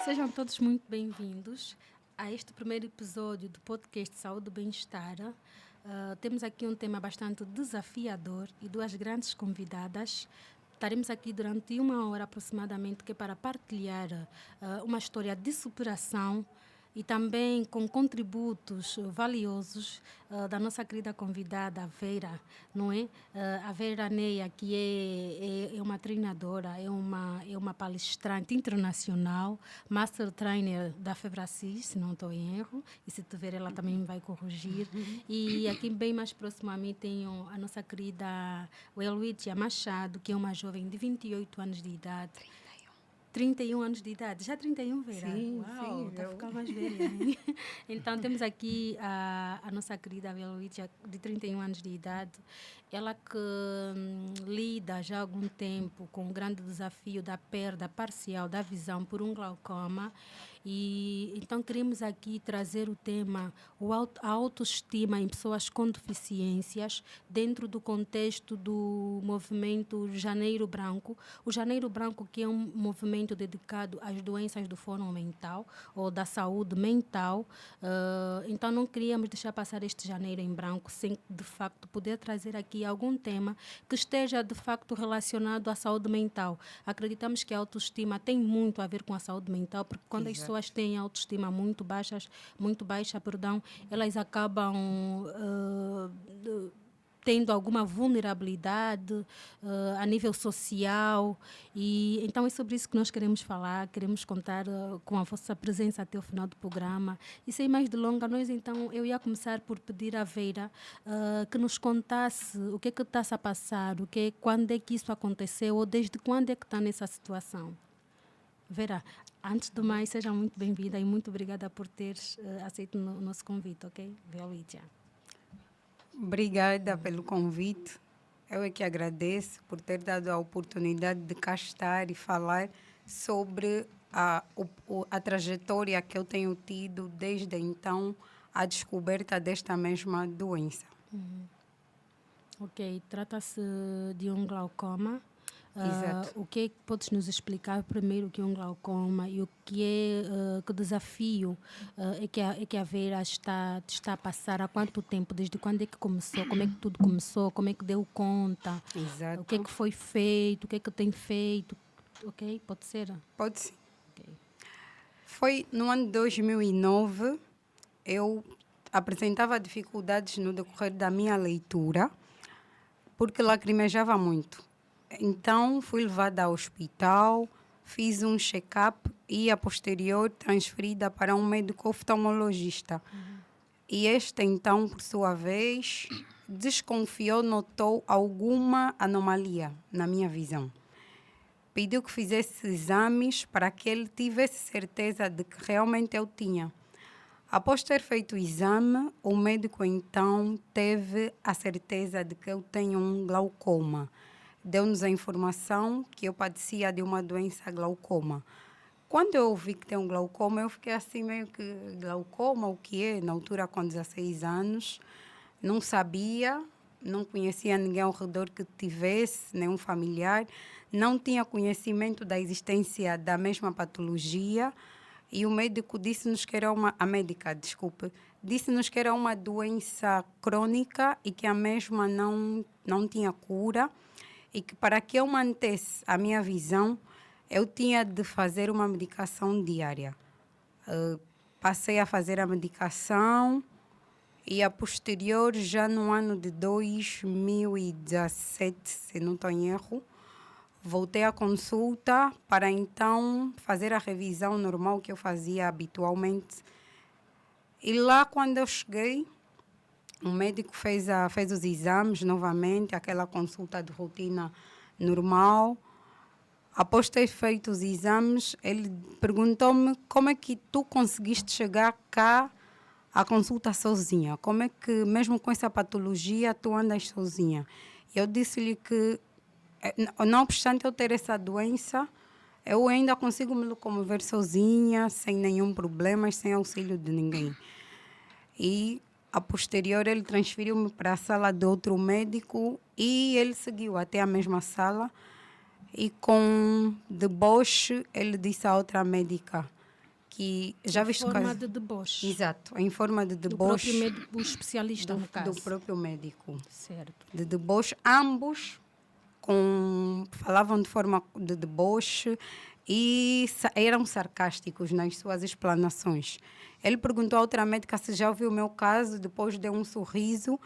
Sejam todos muito bem-vindos a este primeiro episódio do podcast Saúde e Bem-Estar. Temos aqui um tema bastante desafiador e duas grandes convidadas. Estaremos aqui durante 1 hora aproximadamente, que é para partilhar uma história de superação e também com contributos valiosos da nossa querida convidada, a Vera, não é? A Vera Neia, que é uma treinadora, é uma palestrante internacional, master trainer da Febracis, se não estou em erro, e se tiver ela também me vai corrigir. E aqui bem mais próximo a mim tenho a nossa querida Welwitia Machado, que é uma jovem de 28 anos de idade. 31 anos de idade. Já 31, Vera? Sim, Uau, sim. está a ficar mais velha, hein? Então, temos aqui a nossa querida Beluídia, de 31 anos de idade. Ela que lida já há algum tempo com o grande desafio da perda parcial da visão por um glaucoma. E então queremos aqui trazer o tema a autoestima em pessoas com deficiências dentro do contexto do movimento Janeiro Branco. O Janeiro Branco, que é um movimento dedicado às doenças do fórum mental ou da saúde mental. Então não queríamos deixar passar este Janeiro em Branco sem, de facto, poder trazer aqui algum tema que esteja, de facto, relacionado à saúde mental. Acreditamos que a autoestima tem muito a ver com a saúde mental, porque quando as pessoas têm autoestima muito baixa, elas acabam tendo alguma vulnerabilidade a nível social. E então é sobre isso que nós queremos falar, queremos contar com a vossa presença até o final do programa. E sem mais delongas, então eu ia começar por pedir à Vera que nos contasse o que está-se a passar, quando é que isso aconteceu ou desde quando é que está nessa situação. Vera, antes de mais, seja muito bem-vinda e muito obrigada por teres aceito o nosso convite, ok? Beluídia. Obrigada pelo convite. Eu é que agradeço por ter dado a oportunidade de cá estar e falar sobre a trajetória que eu tenho tido desde então a descoberta desta mesma doença. Ok, trata-se de um glaucoma. Exato. O que é que podes nos explicar primeiro o que é um glaucoma e o que que desafio é que a Vera está a passar? Há quanto tempo? Desde quando é que começou? Como é que tudo começou? Como é que deu conta? Exato. O que é que foi feito? O que é que tem feito? Ok, pode ser? Pode sim. Okay. Foi no ano de 2009, eu apresentava dificuldades no decorrer da minha leitura, porque lacrimejava muito. Então, fui levada ao hospital, fiz um check-up e, a posterior, transferida para um médico oftalmologista. E este, então, por sua vez, desconfiou, notou alguma anomalia na minha visão. Pediu que fizesse exames para que ele tivesse certeza de que realmente eu tinha. Após ter feito o exame, o médico, então, teve a certeza de que eu tenho um glaucoma. Deu-nos a informação que eu padecia de uma doença glaucoma. Quando eu ouvi que tem um glaucoma, eu fiquei assim meio que, glaucoma, o que é? Na altura, com 16 anos, não sabia, não conhecia ninguém ao redor que tivesse, nenhum familiar, não tinha conhecimento da existência da mesma patologia, e o médico disse-nos que era disse-nos que era uma doença crônica e que a mesma não tinha cura, e que para que eu mantesse a minha visão, eu tinha de fazer uma medicação diária. Passei a fazer a medicação e, a posterior, já no ano de 2017, se não estou em erro, voltei à consulta para então fazer a revisão normal que eu fazia habitualmente. E lá, quando eu cheguei, o médico fez os exames novamente, aquela consulta de rotina normal. Após ter feito os exames, ele perguntou-me como é que tu conseguiste chegar cá à consulta sozinha. Como é que, mesmo com essa patologia, tu andas sozinha? Eu disse-lhe que, não obstante eu ter essa doença, eu ainda consigo me locomover sozinha, sem nenhum problema, sem auxílio de ninguém. E, a posterior, ele transferiu-me para a sala de outro médico e ele seguiu até a mesma sala. E com deboche, ele disse à outra médica que já Em viste forma caso. de deboche. Exato, em forma de Do deboche próprio médico especialista, no caso. do próprio médico. Certo. De deboche, ambos falavam de forma de deboche e eram sarcásticos nas suas explanações. Ele perguntou à outra médica se já ouviu o meu caso, depois deu um sorriso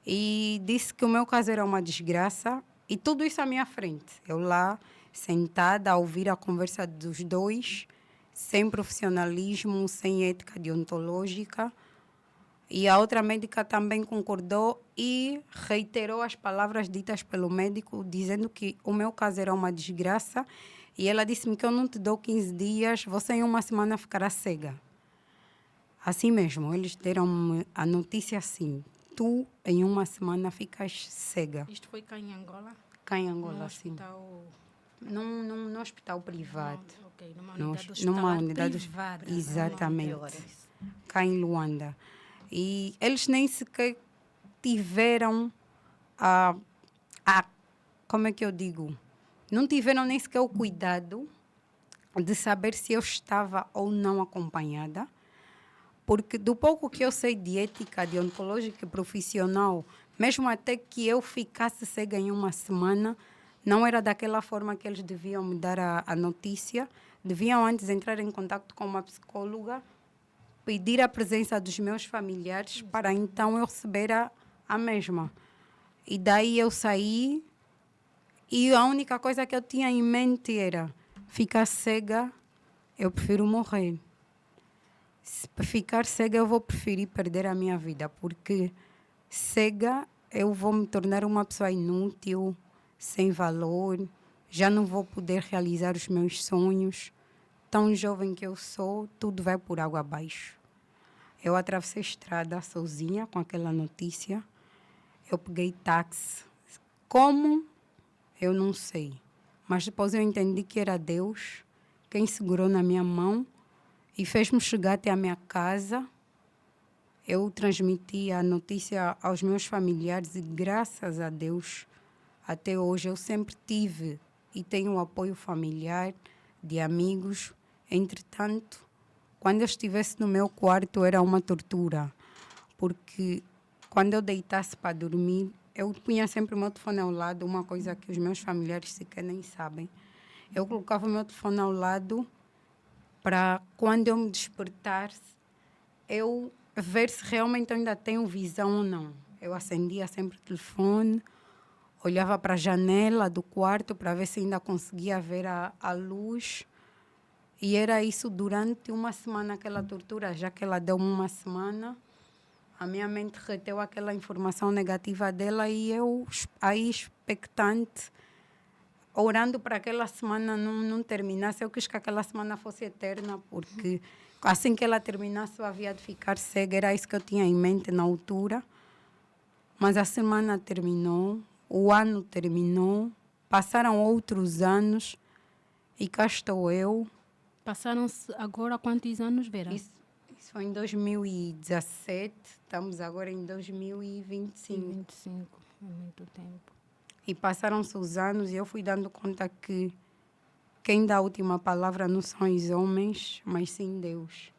e disse que o meu caso era uma desgraça, e tudo isso à minha frente. Eu lá, sentada, a ouvir a conversa dos dois, sem profissionalismo, sem ética deontológica. E a outra médica também concordou e reiterou as palavras ditas pelo médico, dizendo que o meu caso era uma desgraça. E ela disse-me que eu não te dou 15 dias, você em uma semana ficará cega. Assim mesmo, eles deram-me a notícia assim: tu em uma semana ficas cega. Isto foi cá em Angola? Cá em Angola, No assim. hospital... No hospital privado. Ok, numa No unidade numa hospitalar unidade privada. exatamente. Cá em Luanda. E eles nem sequer tiveram a como é que eu digo? Não tiveram nem sequer o cuidado de saber se eu estava ou não acompanhada, porque do pouco que eu sei de ética deontológica e profissional, mesmo até que eu ficasse cega em uma semana, não era daquela forma que eles deviam me dar a notícia. Deviam antes entrar em contato com uma psicóloga, pedir a presença dos meus familiares para então eu receber a mesma. E daí eu saí e a única coisa que eu tinha em mente era: ficar cega, eu prefiro morrer. Se ficar cega, eu vou preferir perder a minha vida, porque cega eu vou me tornar uma pessoa inútil, sem valor, já não vou poder realizar os meus sonhos. Tão jovem que eu sou, tudo vai por água abaixo. Eu atravessei a estrada sozinha com aquela notícia. Eu peguei táxi. Como? Eu não sei. Mas depois eu entendi que era Deus quem segurou na minha mão e fez-me chegar até a minha casa. Eu transmiti a notícia aos meus familiares e, graças a Deus, até hoje eu sempre tive e tenho um apoio familiar, de amigos. Entretanto, quando eu estivesse no meu quarto era uma tortura, porque quando eu deitasse para dormir, eu punha sempre o meu telefone ao lado, uma coisa que os meus familiares sequer nem sabem. Eu colocava o meu telefone ao lado para, quando eu me despertasse, eu ver se realmente eu ainda tenho visão ou não. Eu acendia sempre o telefone, olhava para a janela do quarto para ver se ainda conseguia ver a luz. E era isso durante uma semana, aquela tortura. Já que ela deu-me uma semana, a minha mente reteu aquela informação negativa dela e eu, aí expectante, orando para aquela semana não terminasse. Eu quis que aquela semana fosse eterna, porque assim que ela terminasse eu havia de ficar cega. Era isso que eu tinha em mente na altura. Mas a semana terminou, o ano terminou, passaram outros anos e cá estou eu. Passaram-se agora quantos anos, Vera? Isso foi em 2017, estamos agora em 2025. 25, é muito tempo. E passaram-se os anos e eu fui dando conta que quem dá a última palavra não são os homens, mas sim Deus.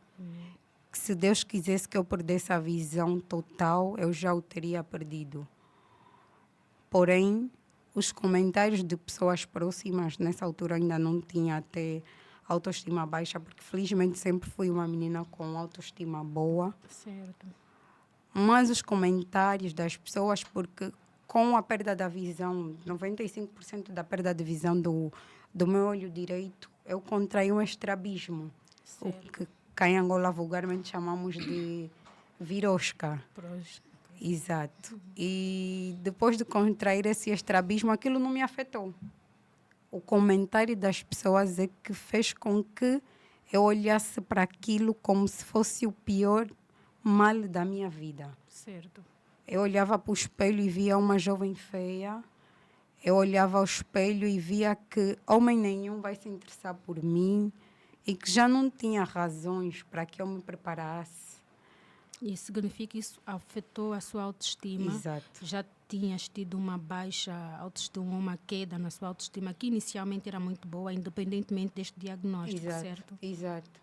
Que se Deus quisesse que eu perdesse a visão total, eu já o teria perdido. Porém, os comentários de pessoas próximas, nessa altura ainda não tinha até autoestima baixa, porque felizmente sempre fui uma menina com autoestima boa. Certo. Mas os comentários das pessoas, porque com a perda da visão, 95% da perda de visão do meu olho direito, eu contraí um estrabismo. Certo. O que cá em Angola vulgarmente chamamos de virosca. Exato. E depois de contrair esse estrabismo, aquilo não me afetou. O comentário das pessoas é que fez com que eu olhasse para aquilo como se fosse o pior mal da minha vida. Certo. Eu olhava para o espelho e via uma jovem feia. Eu olhava ao espelho e via que homem nenhum vai se interessar por mim e que já não tinha razões para que eu me preparasse. E significa que isso afetou a sua autoestima? Exato. Já tinhas tido uma baixa autoestima, uma queda na sua autoestima, que inicialmente era muito boa, independentemente deste diagnóstico, Exato, certo? exato.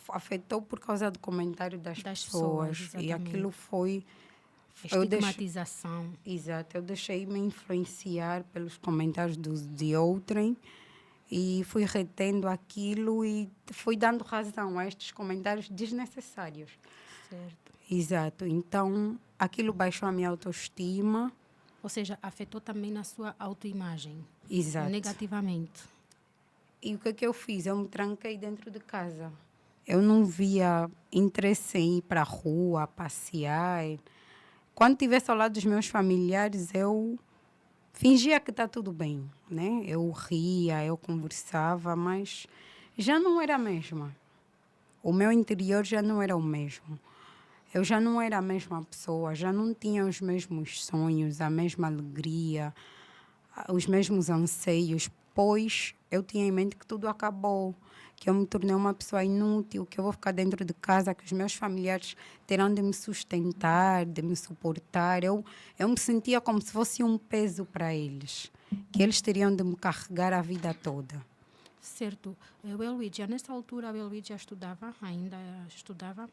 afetou por causa do comentário das pessoas. E exatamente. aquilo foi... Estigmatização. Exato, eu deixei-me influenciar pelos comentários de outrem e fui retendo aquilo e fui dando razão a estes comentários desnecessários. Certo. Exato, então aquilo baixou a minha autoestima. Ou seja, afetou também na sua autoimagem. Exato. Negativamente. E o que é que eu fiz? Eu me tranquei dentro de casa. Eu não via interesse em ir para a rua, passear. Quando estivesse ao lado dos meus familiares, eu fingia que está tudo bem, né? Eu ria, eu conversava, mas já não era a mesma. O meu interior já não era o mesmo. Eu já não era a mesma pessoa, já não tinha os mesmos sonhos, a mesma alegria, os mesmos anseios, pois eu tinha em mente que tudo acabou, que eu me tornei uma pessoa inútil, que eu vou ficar dentro de casa, que os meus familiares terão de me sustentar, de me suportar. Eu me sentia como se fosse um peso para eles, que eles teriam de me carregar a vida toda. Certo. O Eloídia, nessa altura, o Eloídia ainda estudava?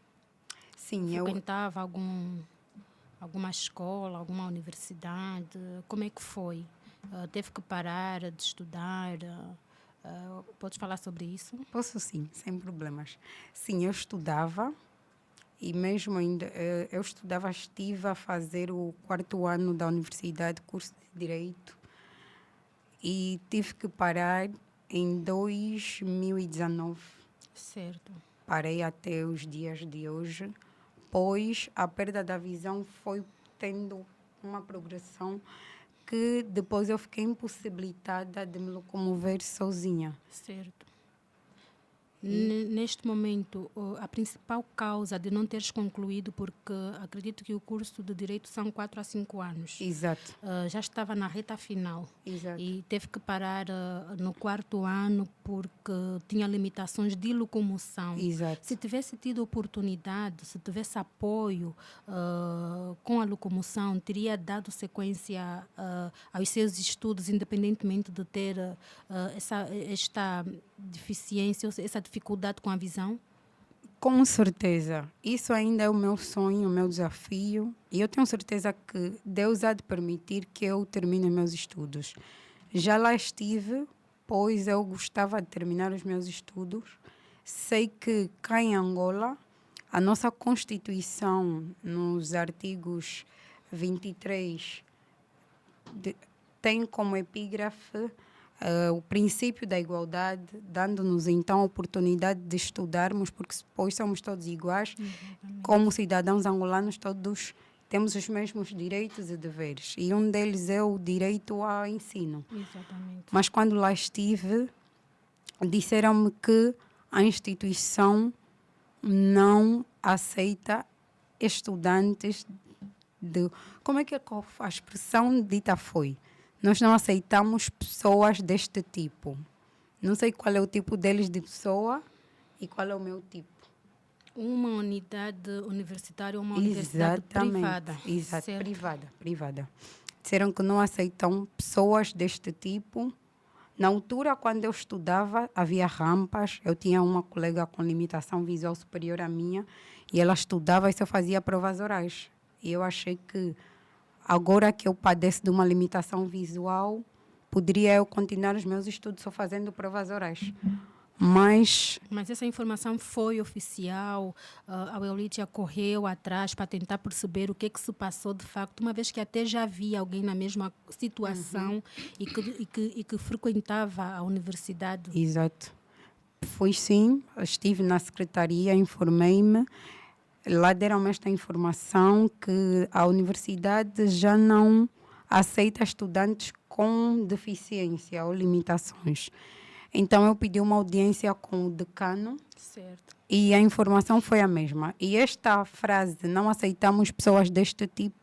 Sim, frequentava alguma escola, alguma universidade? Como é que foi? Teve que parar de estudar? Podes falar sobre isso? Posso sim, sem problemas. Sim, eu estudava e mesmo ainda eu estudava, estive a fazer o 4º ano da universidade, curso de Direito, e tive que parar em 2019. Certo. Parei até os dias de hoje, pois a perda da visão foi tendo uma progressão que depois eu fiquei impossibilitada de me locomover sozinha. Certo. Neste momento, a principal causa de não teres concluído, porque acredito que o curso de Direito são 4 a 5 anos. Exato. Já estava na reta final. Exato. E teve que parar no 4º ano porque tinha limitações de locomoção. Exato. Se tivesse tido oportunidade, se tivesse apoio com a locomoção, teria dado sequência aos seus estudos, independentemente de ter esta deficiência, essa dificuldade com a visão? Com certeza. Isso ainda é o meu sonho, o meu desafio. E eu tenho certeza que Deus há de permitir que eu termine os meus estudos. Já lá estive, pois eu gostava de terminar os meus estudos. Sei que cá em Angola, a nossa Constituição, nos artigos 23, tem como epígrafe o princípio da igualdade, dando-nos então a oportunidade de estudarmos, porque depois somos todos iguais. Como cidadãos angolanos, todos temos os mesmos direitos e deveres. E um deles é o direito ao ensino. Exatamente. Mas quando lá estive, disseram-me que a instituição não aceita estudantes de... Como é que a expressão dita foi? Nós não aceitamos pessoas deste tipo. Não sei qual é o tipo deles de pessoa e qual é o meu tipo. Uma unidade universitária ou uma universidade privada? Exato, certo. privada. Disseram que não aceitam pessoas deste tipo. Na altura, quando eu estudava, havia rampas. Eu tinha uma colega com limitação visual superior à minha e ela estudava e só fazia provas orais. E eu achei que agora que eu padeço de uma limitação visual, poderia eu continuar os meus estudos só fazendo provas orais. Mas essa informação foi oficial? A Eulídia correu atrás para tentar perceber o que se passou de facto, uma vez que até já havia alguém na mesma situação e que frequentava a universidade? Exato. Fui sim, estive na secretaria, informei-me. Lá deram-me esta informação que a universidade já não aceita estudantes com deficiência ou limitações. Então, eu pedi uma audiência com o decano. Certo. E a informação foi a mesma. E esta frase, não aceitamos pessoas deste tipo,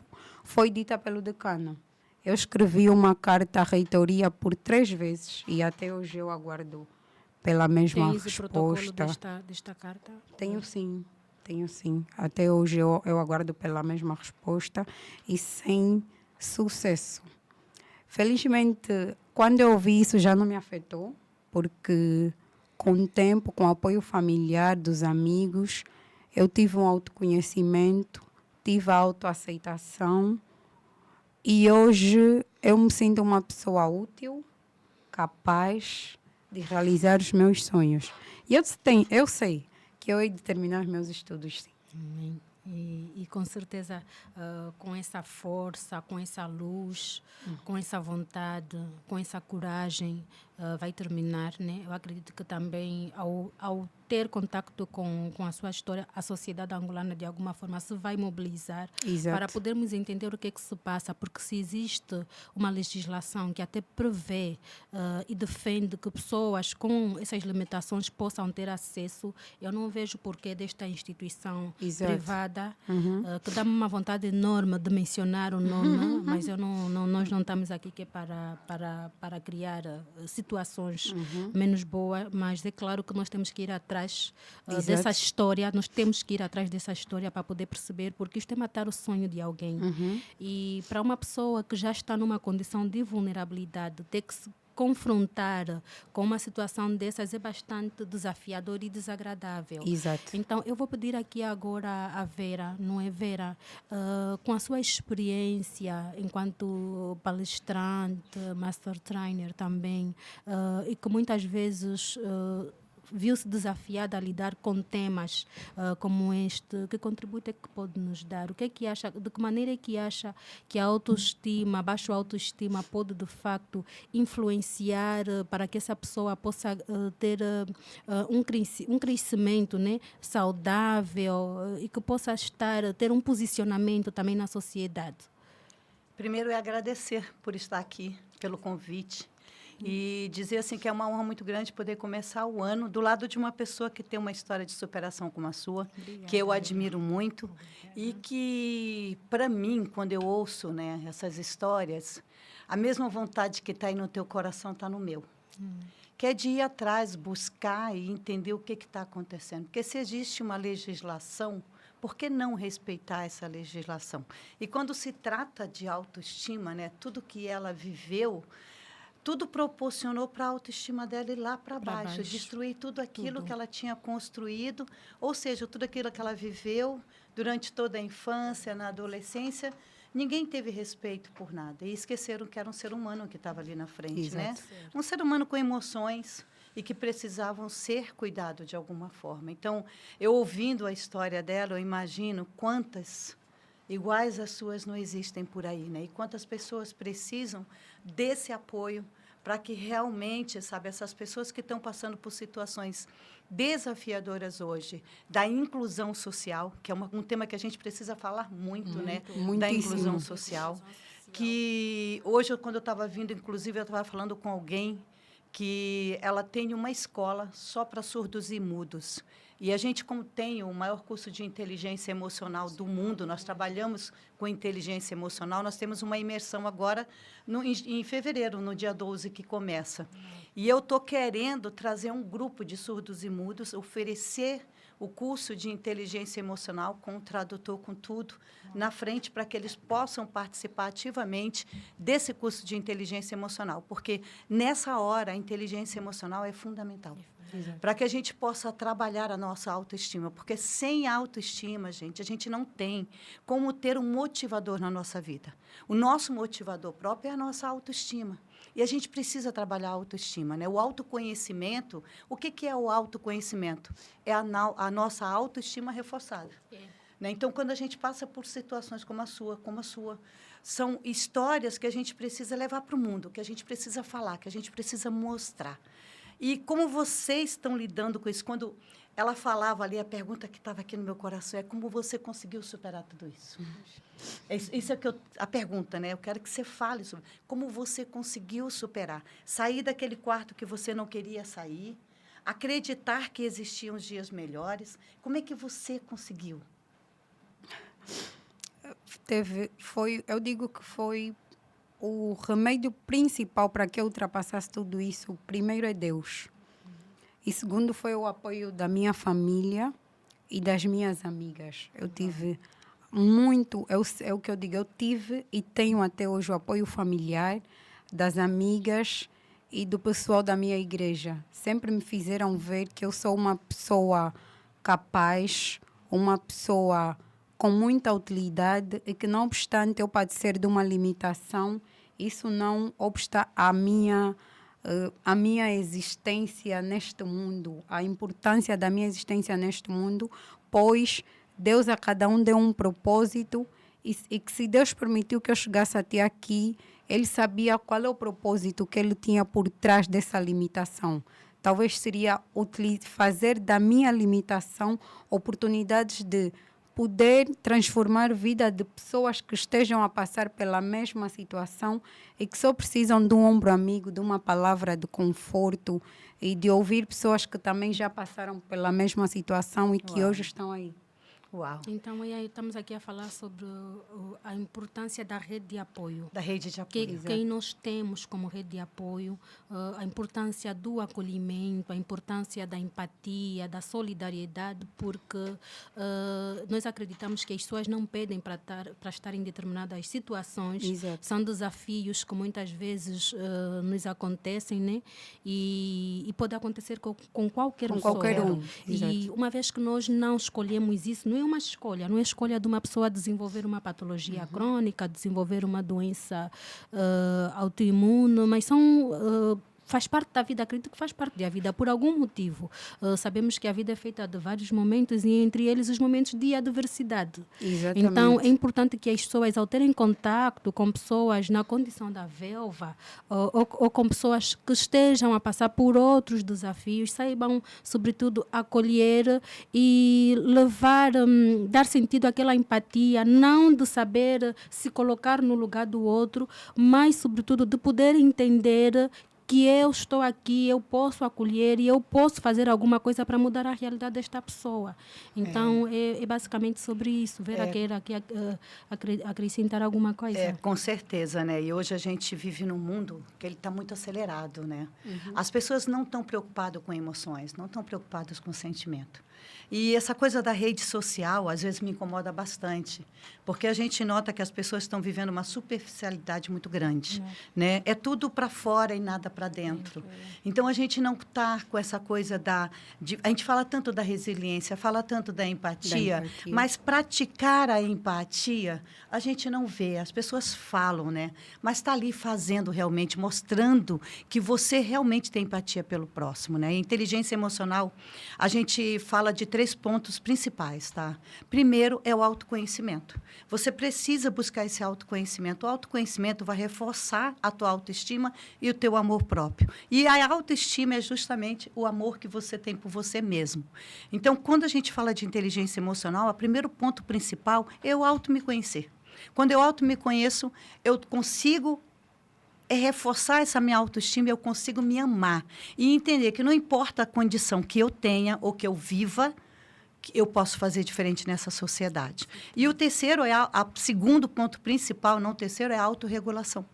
foi dita pelo decano. Eu escrevi uma carta à reitoria por 3 vezes e até hoje eu aguardo pela mesma resposta. Tens o protocolo desta carta? Tenho sim. Até hoje eu aguardo pela mesma resposta e sem sucesso. Felizmente, quando eu ouvi isso já não me afetou, porque com o tempo, com o apoio familiar, dos amigos, eu tive um autoconhecimento, tive a autoaceitação e hoje eu me sinto uma pessoa útil, capaz de realizar os meus sonhos. E eu sei que eu hei de terminar os meus estudos, sim. Amém. E com certeza, com essa força, com essa luz, com essa vontade, com essa coragem, vai terminar, né? Eu acredito que também, ao ter contato com a sua história, a sociedade angolana, de alguma forma, se vai mobilizar Exato. para podermos entender o que é que se passa, porque se existe uma legislação que até prevê e defende que pessoas com essas limitações possam ter acesso, eu não vejo porquê desta instituição Exato. privada, que dá-me uma vontade enorme de mencionar o nome, mas nós não estamos aqui que é para criar situações menos boas, mas é claro que nós temos que ir atrás dessa história, nós temos que ir atrás dessa história para poder perceber, porque isto é matar o sonho de alguém. E para uma pessoa que já está numa condição de vulnerabilidade, ter que se confrontar com uma situação dessas é bastante desafiador e desagradável. Exato. Então, eu vou pedir aqui agora à Vera, não é, Vera? Com a sua experiência enquanto palestrante, master trainer também, e que muitas vezes viu-se desafiada a lidar com temas como este, que contributo é que pode nos dar? O que é que acha, de que maneira é que acha que a autoestima, a baixa autoestima pode de facto influenciar para que essa pessoa possa ter um crescimento, né, saudável e que possa ter um posicionamento também na sociedade? Primeiro é agradecer por estar aqui, pelo convite. E dizer assim que é uma honra muito grande poder começar o ano do lado de uma pessoa que tem uma história de superação como a sua, obrigada, que eu admiro muito. Obrigada. E que, para mim, quando eu ouço, né, essas histórias, a mesma vontade que está aí no teu coração está no meu. Que é de ir atrás, buscar e entender o que está acontecendo. Porque se existe uma legislação, por que não respeitar essa legislação? E quando se trata de autoestima, né, tudo que ela viveu, tudo proporcionou para a autoestima dela ir lá para baixo, destruir tudo aquilo que ela tinha construído, ou seja, tudo aquilo que ela viveu durante toda a infância, na adolescência. Ninguém teve respeito por nada e esqueceram que era um ser humano que estava ali na frente, né? Um ser humano com emoções e que precisavam ser cuidado de alguma forma. Então, eu ouvindo a história dela, eu imagino quantas iguais às suas não existem por aí, né? E quantas pessoas precisam desse apoio para que realmente, sabe, essas pessoas que estão passando por situações desafiadoras hoje, da inclusão social, que é um tema que a gente precisa falar muito, né? Da inclusão social. Que hoje, quando eu estava vindo, inclusive, eu estava falando com alguém que ela tem uma escola só para surdos e mudos. E a gente, como tem o maior curso de inteligência emocional do mundo, nós trabalhamos com inteligência emocional, nós temos uma imersão agora em fevereiro, no dia 12, que começa. E eu estou querendo trazer um grupo de surdos e mudos, oferecer o curso de inteligência emocional com o tradutor, com tudo, na frente, para que eles possam participar ativamente desse curso de inteligência emocional. Porque, nessa hora, a inteligência emocional é fundamental. Para que a gente possa trabalhar a nossa autoestima. Porque, sem autoestima, gente, a gente não tem como ter um motivador na nossa vida. O nosso motivador próprio é a nossa autoestima. E a gente precisa trabalhar a autoestima, né? O autoconhecimento, o que é o autoconhecimento? É a nossa autoestima reforçada. Né? Então, quando a gente passa por situações como a sua, são histórias que a gente precisa levar para o mundo, que a gente precisa falar, que a gente precisa mostrar. E como vocês estão lidando com isso? Quando ela falava ali, a pergunta que estava aqui no meu coração é como você conseguiu superar tudo isso? Isso é a pergunta, né? Eu quero que você fale sobre como você conseguiu superar. Sair daquele quarto que você não queria sair, acreditar que existiam dias melhores. Como é que você conseguiu? Eu digo que foi o remédio principal para que eu ultrapassasse tudo isso. Primeiro é Deus. E segundo foi o apoio da minha família e das minhas amigas. Eu tive muito, é o que eu digo, eu tive e tenho até hoje o apoio familiar das amigas e do pessoal da minha igreja. Sempre me fizeram ver que eu sou uma pessoa capaz, uma pessoa com muita utilidade e que, não obstante eu padecer de uma limitação, isso não obsta a minha existência neste mundo, a importância da minha existência neste mundo, pois Deus a cada um deu um propósito e que, se Deus permitiu que eu chegasse até aqui, Ele sabia qual é o propósito que Ele tinha por trás dessa limitação. Talvez seria fazer da minha limitação oportunidades de poder transformar a vida de pessoas que estejam a passar pela mesma situação e que só precisam de um ombro amigo, de uma palavra de conforto e de ouvir pessoas que também já passaram pela mesma situação e que Uau. hoje estão aí. Uau. Então, aí estamos aqui a falar sobre a importância da rede de apoio. Da rede de apoio. Quem nós temos como rede de apoio, a importância do acolhimento, a importância da empatia, da solidariedade, porque nós acreditamos que as pessoas não pedem para estar em determinadas situações. Exato. São desafios que muitas vezes nos acontecem, né? E pode acontecer com qualquer Com pessoa. qualquer um. E uma vez que nós não escolhemos isso, não é uma escolha, não é escolha de uma pessoa desenvolver uma patologia crônica, desenvolver uma doença autoimune, mas faz parte da vida, acredito que faz parte da vida, por algum motivo. Sabemos que a vida é feita de vários momentos e, entre eles, os momentos de adversidade. Exatamente. Então, é importante que as pessoas, ao terem contato com pessoas na condição da Velva, ou com pessoas que estejam a passar por outros desafios, saibam, sobretudo, acolher e levar, dar sentido àquela empatia, não de saber se colocar no lugar do outro, mas, sobretudo, de poder entender que eu estou aqui, eu posso acolher e eu posso fazer alguma coisa para mudar a realidade desta pessoa. Então, é basicamente sobre isso. Vera queira aqui acrescentar alguma coisa. Com certeza, né? E hoje a gente vive num mundo que ele está muito acelerado, né? As pessoas não estão preocupadas com emoções, não estão preocupadas com sentimento. E essa coisa da rede social, às vezes, me incomoda bastante, porque a gente nota que as pessoas estão vivendo uma superficialidade muito grande, né? É tudo para fora e nada para dentro. Então, a gente não está com essa coisa a gente fala tanto da resiliência, fala tanto da empatia, mas praticar a empatia, a gente não vê. As pessoas falam, né? Mas está ali fazendo realmente, mostrando que você realmente tem empatia pelo próximo, né? A inteligência emocional, a gente fala de 3 pontos principais, tá? Primeiro é o autoconhecimento. Você precisa buscar esse autoconhecimento. O autoconhecimento vai reforçar a tua autoestima e o teu amor próprio. E a autoestima é justamente o amor que você tem por você mesmo. Então, quando a gente fala de inteligência emocional, o primeiro ponto principal é o auto me conhecer. Quando eu auto me conheço, eu consigo reforçar essa minha autoestima, eu consigo me amar e entender que não importa a condição que eu tenha ou que eu viva, eu posso fazer diferente nessa sociedade. E o terceiro segundo ponto principal, não o terceiro, é a autorregulação.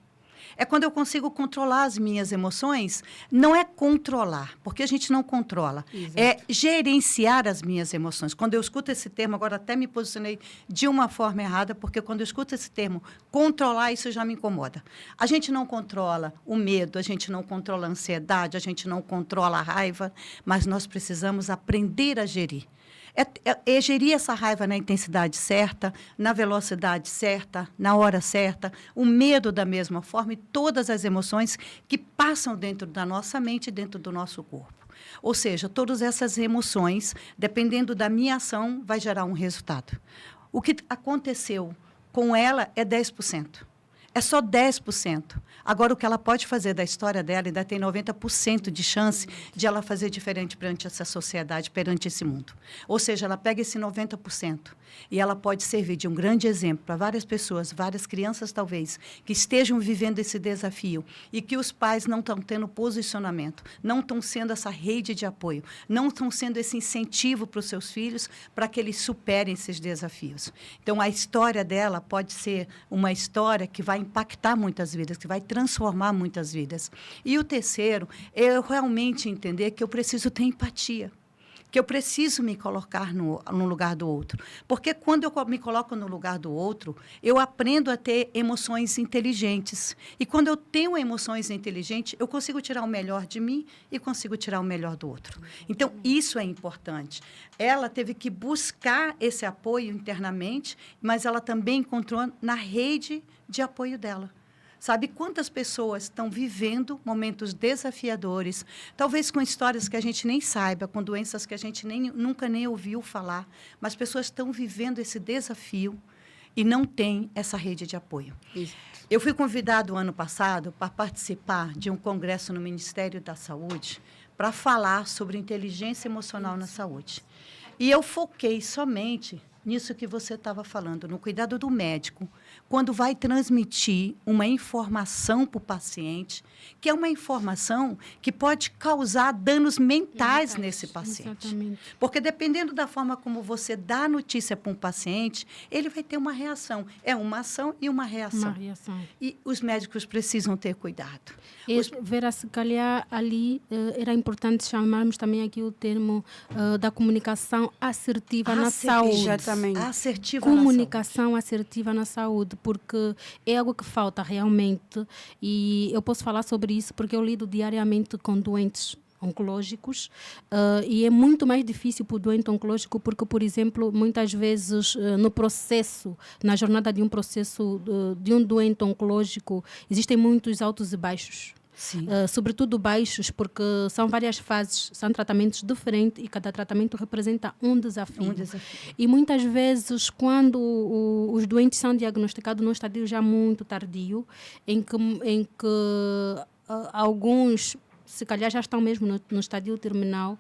É quando eu consigo controlar as minhas emoções. Não é controlar, porque a gente não controla. Exato. É gerenciar as minhas emoções. Quando eu escuto esse termo, agora até me posicionei de uma forma errada, porque quando eu escuto esse termo, controlar, isso já me incomoda. A gente não controla o medo, a gente não controla a ansiedade, a gente não controla a raiva, mas nós precisamos aprender a gerir. É gerir essa raiva na intensidade certa, na velocidade certa, na hora certa, o medo da mesma forma e todas as emoções que passam dentro da nossa mente e dentro do nosso corpo. Ou seja, todas essas emoções, dependendo da minha ação, vai gerar um resultado. O que aconteceu com ela é 10%. É só 10%. Agora, o que ela pode fazer da história dela ainda tem 90% de chance de ela fazer diferente perante essa sociedade, perante esse mundo. Ou seja, ela pega esse 90% e ela pode servir de um grande exemplo para várias pessoas, várias crianças talvez, que estejam vivendo esse desafio e que os pais não estão tendo posicionamento, não estão sendo essa rede de apoio, não estão sendo esse incentivo para os seus filhos para que eles superem esses desafios. Então, a história dela pode ser uma história que vai impactar muitas vidas, que vai transformar muitas vidas. E o terceiro é eu realmente entender que eu preciso ter empatia. que eu preciso me colocar no lugar do outro. Porque quando eu me coloco no lugar do outro, eu aprendo a ter emoções inteligentes. E quando eu tenho emoções inteligentes, eu consigo tirar o melhor de mim e consigo tirar o melhor do outro. Então, isso é importante. Ela teve que buscar esse apoio internamente, mas ela também encontrou na rede de apoio dela. Sabe quantas pessoas estão vivendo momentos desafiadores, talvez com histórias que a gente nem saiba, com doenças que a gente nunca nem ouviu falar, mas pessoas estão vivendo esse desafio e não têm essa rede de apoio. Isso. Eu fui convidado ano passado para participar de um congresso no Ministério da Saúde para falar sobre inteligência emocional na saúde. E eu foquei somente nisso que você estava falando, no cuidado do médico, quando vai transmitir uma informação para o paciente, que é uma informação que pode causar danos mentais nesse paciente. Exatamente. Porque dependendo da forma como você dá a notícia para um paciente, ele vai ter uma reação. É uma ação e uma reação. Uma reação. E os médicos precisam ter cuidado. Vera, se calhar ali era importante chamarmos também aqui o termo da comunicação assertiva na saúde. Exatamente. Assertiva comunicação assertiva na saúde, porque é algo que falta realmente, e eu posso falar sobre isso porque eu lido diariamente com doentes oncológicos e é muito mais difícil para o doente oncológico porque, por exemplo, muitas vezes no processo, na jornada de um processo de um doente oncológico, existem muitos altos e baixos. Sobretudo baixos, porque são várias fases, são tratamentos diferentes e cada tratamento representa um desafio. E muitas vezes, quando os doentes são diagnosticados num estadio já muito tardio, em que alguns, se calhar já estão mesmo no estadio terminal,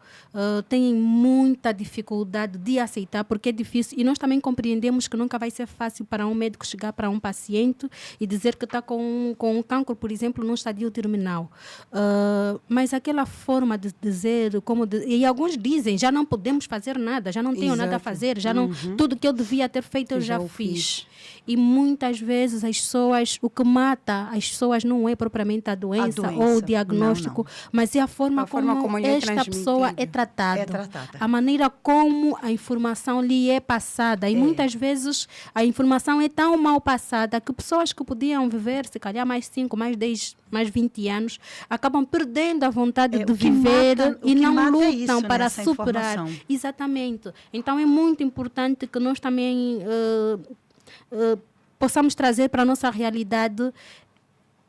têm muita dificuldade de aceitar, porque é difícil. E nós também compreendemos que nunca vai ser fácil para um médico chegar para um paciente e dizer que está com um cancro, por exemplo, no estadio terminal. Mas aquela forma de dizer, e alguns dizem, já não podemos fazer nada, já não tenho nada a fazer, já não, tudo que eu devia ter feito eu já fiz. E muitas vezes as pessoas, o que mata as pessoas não é propriamente a doença ou o diagnóstico, mas é a forma como esta pessoa é tratada. A maneira como a informação lhe é passada. E muitas vezes a informação é tão mal passada que pessoas que podiam viver, se calhar mais 5, mais 10, mais 20 anos, acabam perdendo a vontade de viver e não lutam para superar. Exatamente. Então é muito importante que nós também possamos trazer para a nossa realidade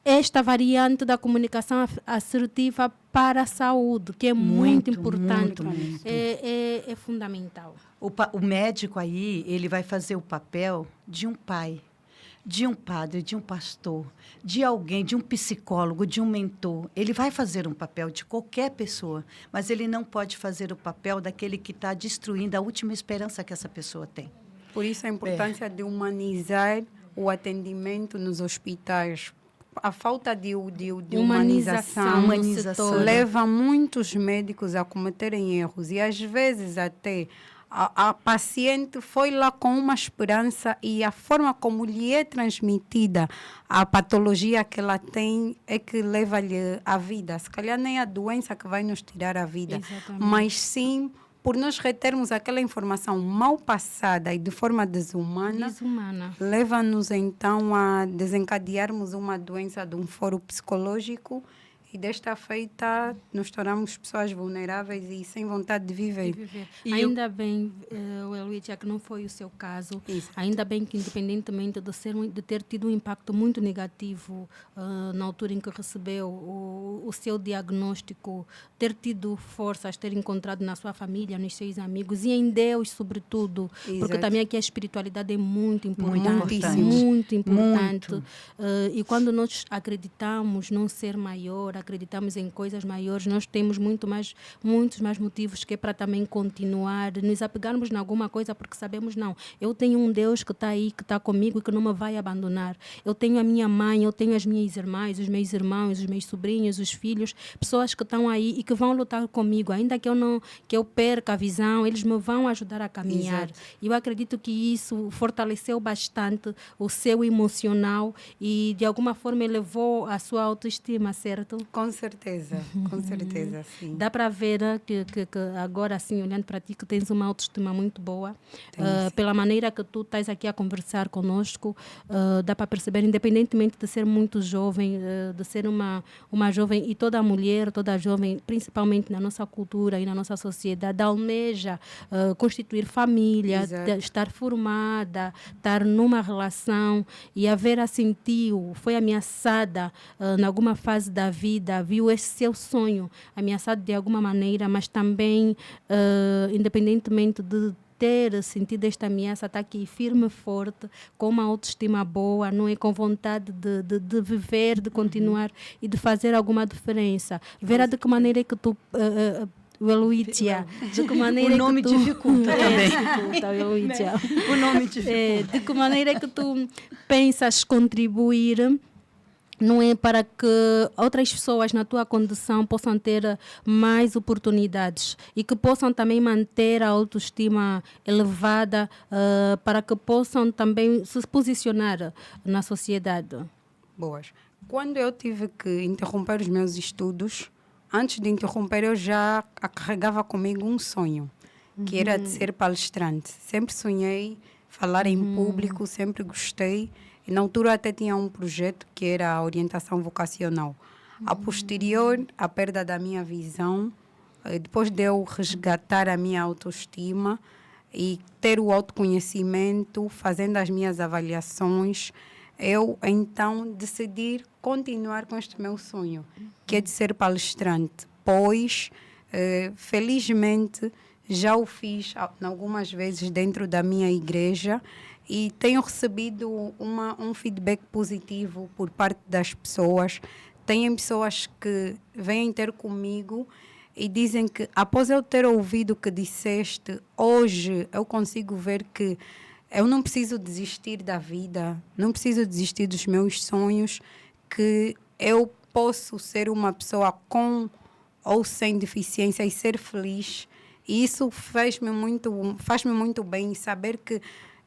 esta variante da comunicação assertiva para a saúde, que é muito importante, muito. É fundamental. O médico aí, ele vai fazer o papel de um pai, de um padre, de um pastor, de alguém, de um psicólogo, de um mentor. Ele vai fazer um papel de qualquer pessoa, mas ele não pode fazer o papel daquele que está destruindo a última esperança que essa pessoa tem. Por isso a importância de humanizar o atendimento nos hospitais. A falta de humanização leva muitos médicos a cometerem erros e às vezes até a paciente foi lá com uma esperança e a forma como lhe é transmitida a patologia que ela tem é que leva-lhe a vida. Se calhar nem a doença que vai nos tirar a vida, exatamente, mas sim por nós retermos aquela informação mal passada e de forma desumana. Leva-nos então a desencadearmos uma doença de um foro psicológico e desta feita nos tornamos pessoas vulneráveis e sem vontade de viver. Ainda bem, Eloídia, que não foi o seu caso. Isso. Ainda bem que, independentemente de ter tido um impacto muito negativo na altura em que recebeu o seu diagnóstico, ter tido forças, ter encontrado na sua família, nos seus amigos e em Deus, sobretudo. Exato. Porque também aqui a espiritualidade é muito importante. Muito importante. E quando nós acreditamos num ser maior, acreditamos em coisas maiores, nós temos muitos mais motivos que é para também continuar, nos apegarmos em alguma coisa, porque sabemos, não, eu tenho um Deus que está aí, que está comigo e que não me vai abandonar. Eu tenho a minha mãe, eu tenho as minhas irmãs, os meus irmãos, os meus sobrinhos, os filhos, pessoas que estão aí e que vão lutar comigo, ainda que eu perca a visão, eles me vão ajudar a caminhar. Exato. E eu acredito que isso fortaleceu bastante o seu emocional e de alguma forma elevou a sua autoestima, certo? Com certeza, sim. Dá para ver que agora, assim, olhando para ti, que tens uma autoestima muito boa. Pela maneira que tu estás aqui a conversar conosco, dá para perceber, independentemente de ser muito jovem, de ser uma jovem, e toda mulher, toda jovem, principalmente na nossa cultura e na nossa sociedade, almeja constituir família, estar formada, estar numa relação e haver assim, foi ameaçada em alguma fase da vida, viu esse seu sonho ameaçado de alguma maneira, mas também, independentemente de ter sentido esta ameaça, está aqui firme e forte, com uma autoestima boa, não é? Com vontade de viver, de continuar e de fazer alguma diferença. Verá de que maneira é que tu... Weluitia, de que maneira o nome que tu... dificulta também. O nome dificulta. De que maneira é que tu pensas contribuir, não é, para que outras pessoas na tua condição possam ter mais oportunidades e que possam também manter a autoestima elevada, para que possam também se posicionar na sociedade? Boas. Quando eu tive que interromper os meus estudos, antes de interromper, eu já carregava comigo um sonho, que era de ser palestrante. Sempre sonhei falar em público, sempre gostei. E na altura até tinha um projeto que era a orientação vocacional. A posterior, a perda da minha visão, depois de eu resgatar a minha autoestima e ter o autoconhecimento, fazendo as minhas avaliações, eu então decidi continuar com este meu sonho, que é de ser palestrante, pois, felizmente, já o fiz algumas vezes dentro da minha igreja e tenho recebido um feedback positivo por parte das pessoas. Tem pessoas que vêm ter comigo e dizem que, após eu ter ouvido o que disseste, hoje eu consigo ver que eu não preciso desistir da vida, não preciso desistir dos meus sonhos, que eu posso ser uma pessoa com ou sem deficiência e ser feliz. E isso faz-me muito bem saber que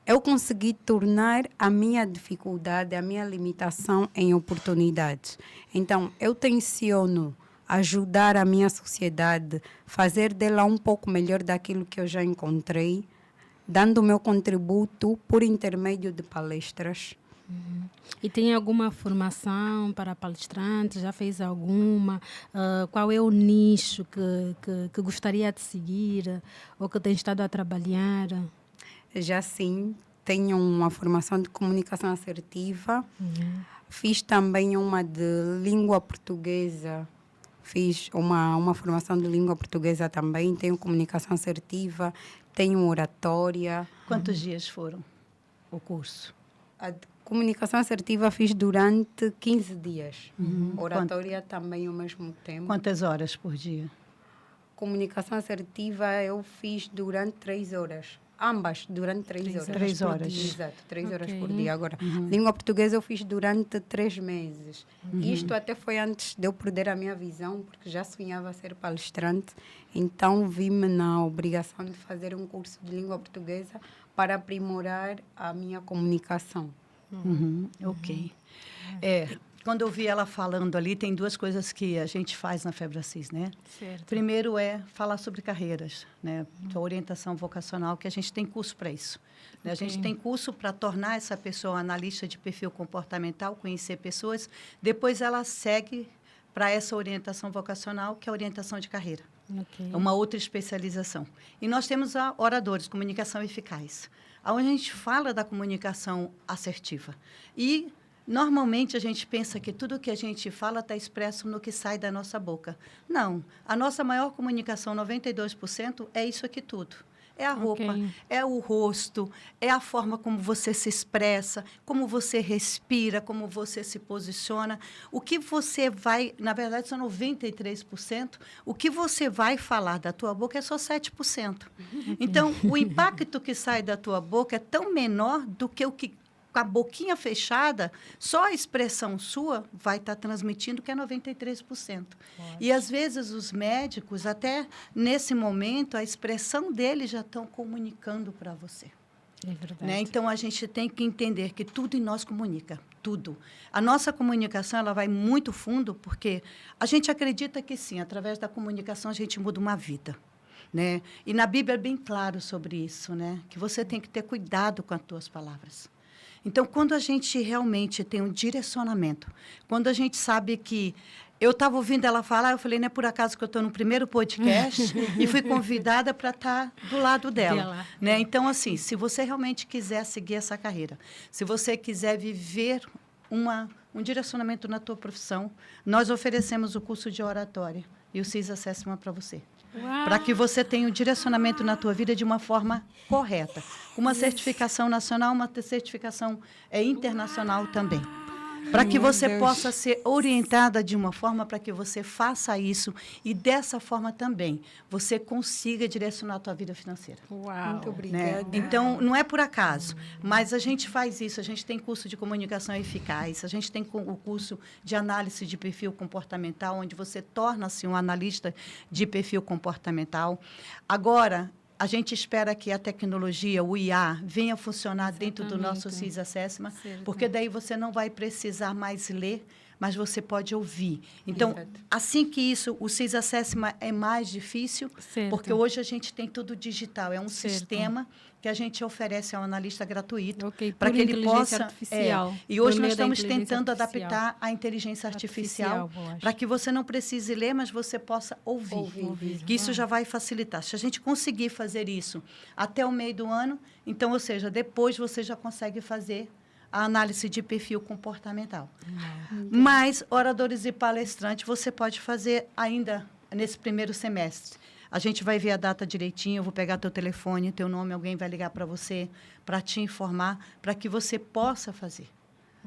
eu consegui tornar a minha dificuldade, a minha limitação em oportunidades. Então, eu tenciono ajudar a minha sociedade, fazer dela um pouco melhor daquilo que eu já encontrei, dando o meu contributo por intermédio de palestras. E tem alguma formação para palestrantes? Já fez alguma? Qual é o nicho que gostaria de seguir ou que tem estado a trabalhar? Já sim, tenho uma formação de comunicação assertiva. Fiz também uma de língua portuguesa. Fiz uma formação de língua portuguesa também. Tenho comunicação assertiva, tenho oratória. Quantos dias foram o curso? A comunicação assertiva fiz durante 15 dias. Oratória também ao mesmo tempo. Quantas horas por dia? Comunicação assertiva eu fiz durante 3 horas. Ambas, durante 3 horas. 3 horas. Exato, 3 horas por dia. Agora, língua portuguesa eu fiz durante 3 meses. Isto até foi antes de eu perder a minha visão, porque já sonhava ser palestrante. Então, vi-me na obrigação de fazer um curso de língua portuguesa para aprimorar a minha comunicação. Ok. Quando eu vi ela falando ali, tem 2 coisas que a gente faz na FEBRACIS, né? Certo. Primeiro é falar sobre carreiras, né? A orientação vocacional, que a gente tem curso para isso. Né? A gente tem curso para tornar essa pessoa analista de perfil comportamental, conhecer pessoas. Depois ela segue para essa orientação vocacional, que é a orientação de carreira. É uma outra especialização. E nós temos a oradores, comunicação eficaz, onde a gente fala da comunicação assertiva. E normalmente a gente pensa que tudo que a gente fala está expresso no que sai da nossa boca. Não. A nossa maior comunicação, 92%, é isso aqui tudo. É a roupa, é o rosto, é a forma como você se expressa, como você respira, como você se posiciona. O que você vai, na verdade, são 93%. O que você vai falar da tua boca é só 7%. Então, o impacto que sai da tua boca é tão menor do que o que, com a boquinha fechada, só a expressão sua vai estar transmitindo, que é 93%. E, às vezes, os médicos, até nesse momento, a expressão deles já estão comunicando para você. É verdade. Né? Então, a gente tem que entender que tudo em nós comunica. tudo. A nossa comunicação, ela vai muito fundo, porque a gente acredita que, sim, através da comunicação, a gente muda uma vida. Né? E na Bíblia é bem claro sobre isso, né? Que você tem que ter cuidado com as tuas palavras. Então, quando a gente realmente tem um direcionamento, quando a gente sabe que... Eu estava ouvindo ela falar, eu falei, não é por acaso que eu estou no primeiro podcast e fui convidada para estar do lado dela. Né? Então, assim, se você realmente quiser seguir essa carreira, se você quiser viver um direcionamento na tua profissão, nós oferecemos o curso de oratória e o CIS Assessment para você. Para que você tenha um direcionamento na tua vida de uma forma correta. Uma certificação nacional, uma certificação internacional também. Para que você possa ser orientada de uma forma para que você faça isso e, dessa forma também, você consiga direcionar a tua vida financeira. Uau. Muito obrigada. Né? Então, não é por acaso, mas a gente faz isso. A gente tem curso de comunicação eficaz, a gente tem o curso de análise de perfil comportamental, onde você torna-se um analista de perfil comportamental. Agora, a gente espera que a tecnologia, o IA, venha funcionar dentro do nosso CIS Assessment, porque daí você não vai precisar mais ler, mas você pode ouvir. Então, assim que isso, o CIS Assessment é mais difícil, porque hoje a gente tem tudo digital. É um sistema que a gente oferece ao analista gratuito para que ele possa... E hoje nós estamos tentando adaptar a inteligência artificial para que você não precise ler, mas você possa ouvir. Que isso já vai facilitar. Se a gente conseguir fazer isso até o meio do ano, então, ou seja, depois você já consegue fazer a análise de perfil comportamental. Mas, oradores e palestrantes, você pode fazer ainda nesse primeiro semestre. A gente vai ver a data direitinho, eu vou pegar teu telefone, teu nome, alguém vai ligar para você, para te informar, para que você possa fazer.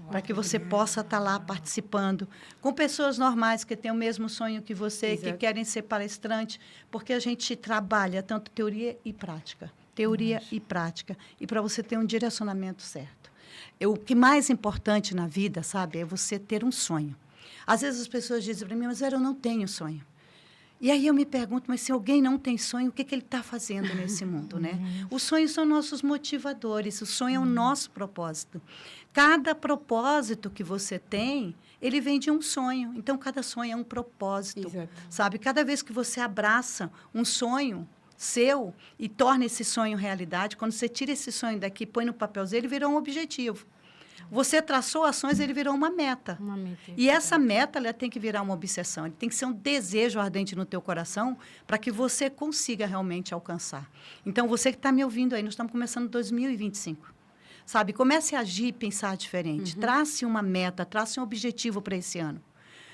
Para que você possa estar lá participando com pessoas normais que têm o mesmo sonho que você, que querem ser palestrante, porque a gente trabalha tanto teoria e prática. Teoria e prática. E para você ter um direcionamento certo. O que mais importante na vida, sabe, é você ter um sonho. Às vezes as pessoas dizem para mim, mas eu não tenho sonho. E aí eu me pergunto, mas se alguém não tem sonho, o que ele está fazendo nesse mundo, né? Os sonhos são nossos motivadores, o sonho é o nosso propósito. Cada propósito que você tem, ele vem de um sonho. Então, cada sonho é um propósito, sabe? Cada vez que você abraça um sonho seu e torna esse sonho realidade, quando você tira esse sonho daqui e põe no papelzinho, ele virou um objetivo. Você traçou ações, ele virou uma meta. E essa meta, ela tem que virar uma obsessão. Ele tem que ser um desejo ardente no teu coração para que você consiga realmente alcançar. Então, você que está me ouvindo aí, nós estamos começando 2025. Sabe, comece a agir e pensar diferente. Trace uma meta, trace um objetivo para esse ano.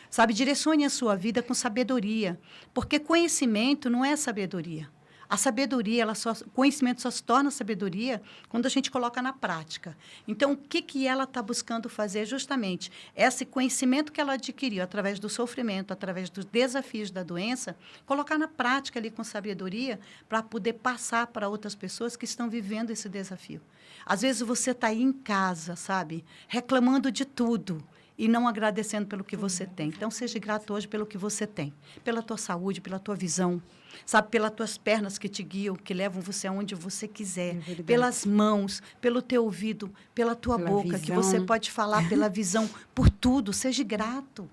Sabe, direcione a sua vida com sabedoria. Porque conhecimento não é sabedoria. A sabedoria, conhecimento só se torna sabedoria quando a gente coloca na prática. Então, o que ela está buscando fazer justamente? Esse conhecimento que ela adquiriu através do sofrimento, através dos desafios da doença, colocar na prática ali com sabedoria para poder passar para outras pessoas que estão vivendo esse desafio. Às vezes você está aí em casa, sabe, reclamando de tudo e não agradecendo pelo que você tem. Então, seja grato hoje pelo que você tem, pela tua saúde, pela tua visão, sabe, pelas tuas pernas que te guiam, que levam você aonde você quiser, pelas mãos, pelo teu ouvido, pela tua boca, que você pode falar, pela visão, por tudo. Seja grato.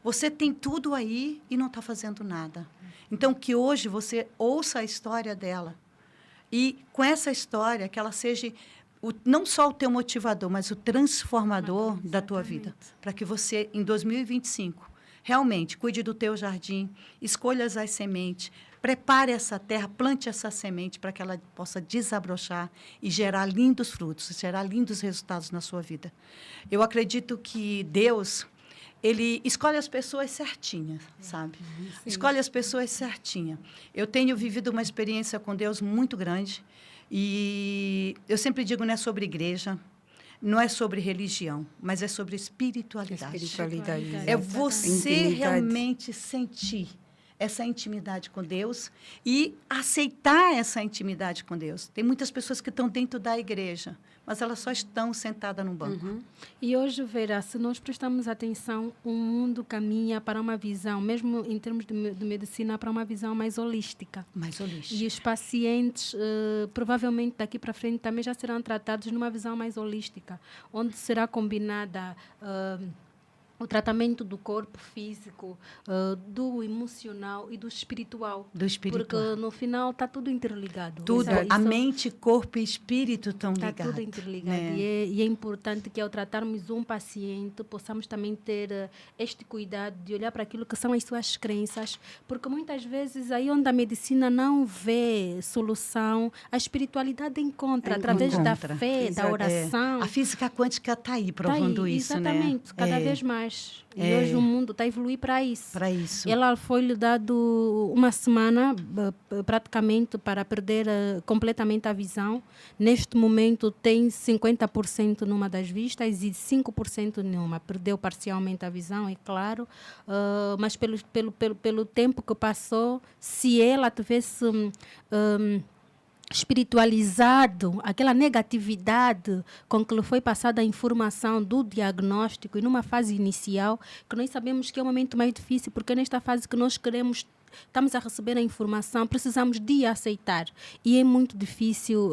Você tem tudo aí e não está fazendo nada. Então, que hoje você ouça a história dela e, com essa história, que ela seja não só o teu motivador, mas o transformador da tua vida, para que você, em 2025, realmente cuide do teu jardim, escolha as sementes, prepare essa terra, plante essa semente para que ela possa desabrochar e gerar lindos frutos, gerar lindos resultados na sua vida. Eu acredito que Deus, ele escolhe as pessoas certinhas, sabe? Escolhe as pessoas certinhas. Eu tenho vivido uma experiência com Deus muito grande. E eu sempre digo, não é sobre igreja, não é sobre religião, mas é sobre espiritualidade. É você realmente sentir essa intimidade com Deus e aceitar essa intimidade com Deus. Tem muitas pessoas que estão dentro da igreja, mas elas só estão sentadas num banco. E hoje, Vera, se nós prestamos atenção, o mundo caminha para uma visão, mesmo em termos de medicina, para uma visão mais holística. Mais holística. E os pacientes, provavelmente daqui para frente, também já serão tratados numa visão mais holística, onde será combinada o tratamento do corpo físico, do emocional e do espiritual. Do espiritual. Porque no final está tudo interligado. Tudo, a mente, corpo e espírito estão ligados. Está tudo interligado. Né? E é importante que ao tratarmos um paciente, possamos também ter este cuidado de olhar para aquilo que são as suas crenças, porque muitas vezes aí onde a medicina não vê solução, a espiritualidade encontra através da fé, da oração. A física quântica está aí provando isso, exatamente, né? cada vez mais. E hoje o mundo está a evoluir para isso. Para isso. Ela foi-lhe dado uma semana, praticamente, para perder completamente a visão. Neste momento, tem 50% numa das vistas e 5% numa. Perdeu parcialmente a visão, é claro. Mas pelo tempo que passou, se ela tivesse espiritualizado aquela negatividade com que lhe foi passada a informação do diagnóstico e numa fase inicial, que nós sabemos que é um momento mais difícil, porque nesta fase que nós estamos a receber a informação, precisamos de aceitar. E é muito difícil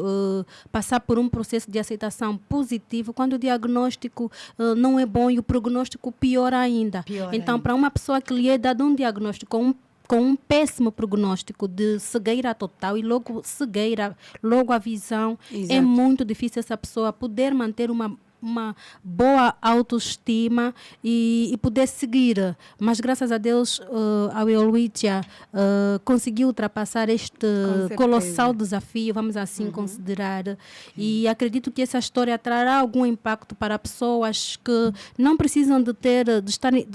passar por um processo de aceitação positivo quando o diagnóstico não é bom e o prognóstico pior ainda. Então, para uma pessoa que lhe é dado um diagnóstico com um péssimo prognóstico de cegueira total e logo cegueira, logo a visão, é muito difícil essa pessoa poder manter uma boa autoestima e poder seguir. Mas, graças a Deus, a Welwitschia conseguiu ultrapassar este colossal desafio, vamos assim considerar. E acredito que essa história trará algum impacto para pessoas que não precisam de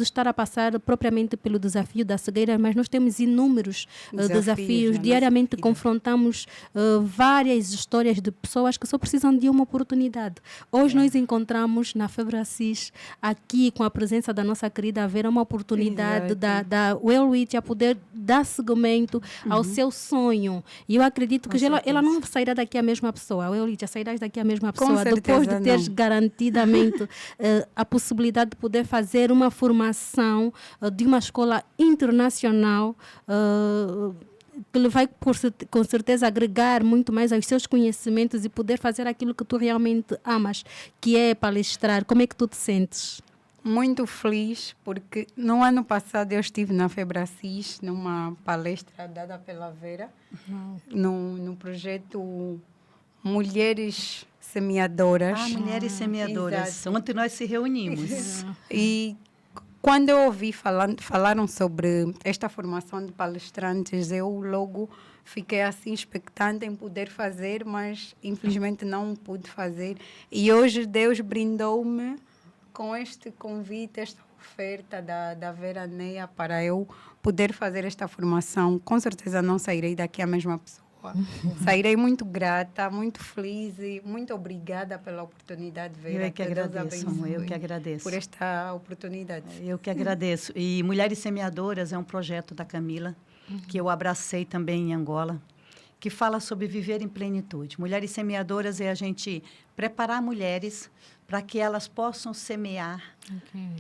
estar a passar propriamente pelo desafio da cegueira, mas nós temos inúmeros desafios. Diariamente confrontamos várias histórias de pessoas que só precisam de uma oportunidade. Hoje nós encontramos na Febracis, aqui com a presença da nossa querida Vera, uma oportunidade da Welwitschia a poder dar seguimento ao seu sonho. E eu acredito que ela não sairá daqui a mesma pessoa. A Welwitschia sairá daqui a mesma pessoa depois de teres garantidamente a possibilidade de poder fazer uma formação de uma escola internacional que lhe vai, com certeza, agregar muito mais aos seus conhecimentos e poder fazer aquilo que tu realmente amas, que é palestrar. Como é que tu te sentes? Muito feliz, porque no ano passado eu estive na Febracis, numa palestra dada pela Vera, no projeto Mulheres Semeadoras. Mulheres Semeadoras. Ontem nós se reunimos. E quando eu ouvi falaram sobre esta formação de palestrantes, eu logo fiquei assim expectante em poder fazer, mas infelizmente não pude fazer. E hoje Deus brindou-me com este convite, esta oferta da Vera Neia para eu poder fazer esta formação. Com certeza não sairei daqui a mesma pessoa. Sairei muito grata, muito feliz e muito obrigada pela oportunidade, Vera. Eu que agradeço. Por esta oportunidade. Eu que agradeço. E Mulheres Semeadoras é um projeto da Camila, que eu abracei também em Angola, que fala sobre viver em plenitude. Mulheres Semeadoras é a gente preparar mulheres para que elas possam semear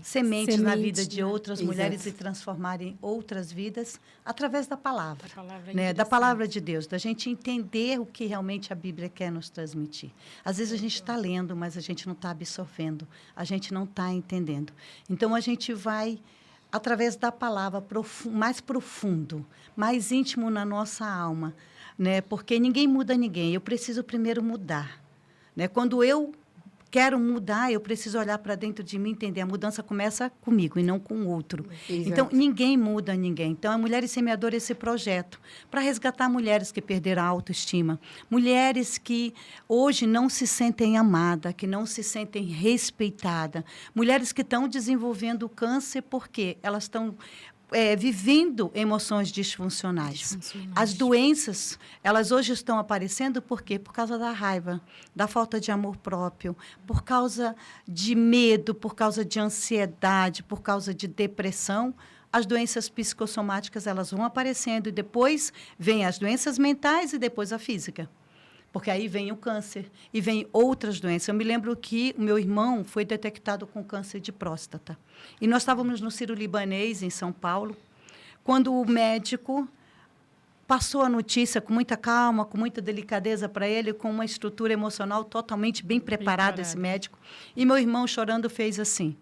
sementes na vida de outras mulheres e transformarem outras vidas através da palavra, da palavra de Deus, da gente entender o que realmente a Bíblia quer nos transmitir. Às vezes a gente está lendo, mas a gente não está absorvendo, a gente não está entendendo. Então, a gente vai, através da palavra, mais profundo, mais íntimo na nossa alma, porque ninguém muda ninguém, eu preciso primeiro mudar. Quando eu quero mudar, eu preciso olhar para dentro de mim e entender. A mudança começa comigo e não com o outro. Exato. Então, ninguém muda ninguém. Então, a Mulheres Semeadoras é esse projeto para resgatar mulheres que perderam a autoestima, mulheres que hoje não se sentem amadas, que não se sentem respeitadas, mulheres que estão desenvolvendo câncer porque elas estão vivendo emoções disfuncionais. As doenças, elas hoje estão aparecendo por quê? Por causa da raiva, da falta de amor próprio, por causa de medo, por causa de ansiedade, por causa de depressão. As doenças psicossomáticas, elas vão aparecendo e depois vêm as doenças mentais e depois a física. Porque aí vem o câncer e vem outras doenças. Eu me lembro que o meu irmão foi detectado com câncer de próstata. E nós estávamos no Sírio-Libanês, em São Paulo, quando o médico passou a notícia com muita calma, com muita delicadeza para ele, com uma estrutura emocional totalmente bem preparada, esse médico. E meu irmão, chorando, fez assim: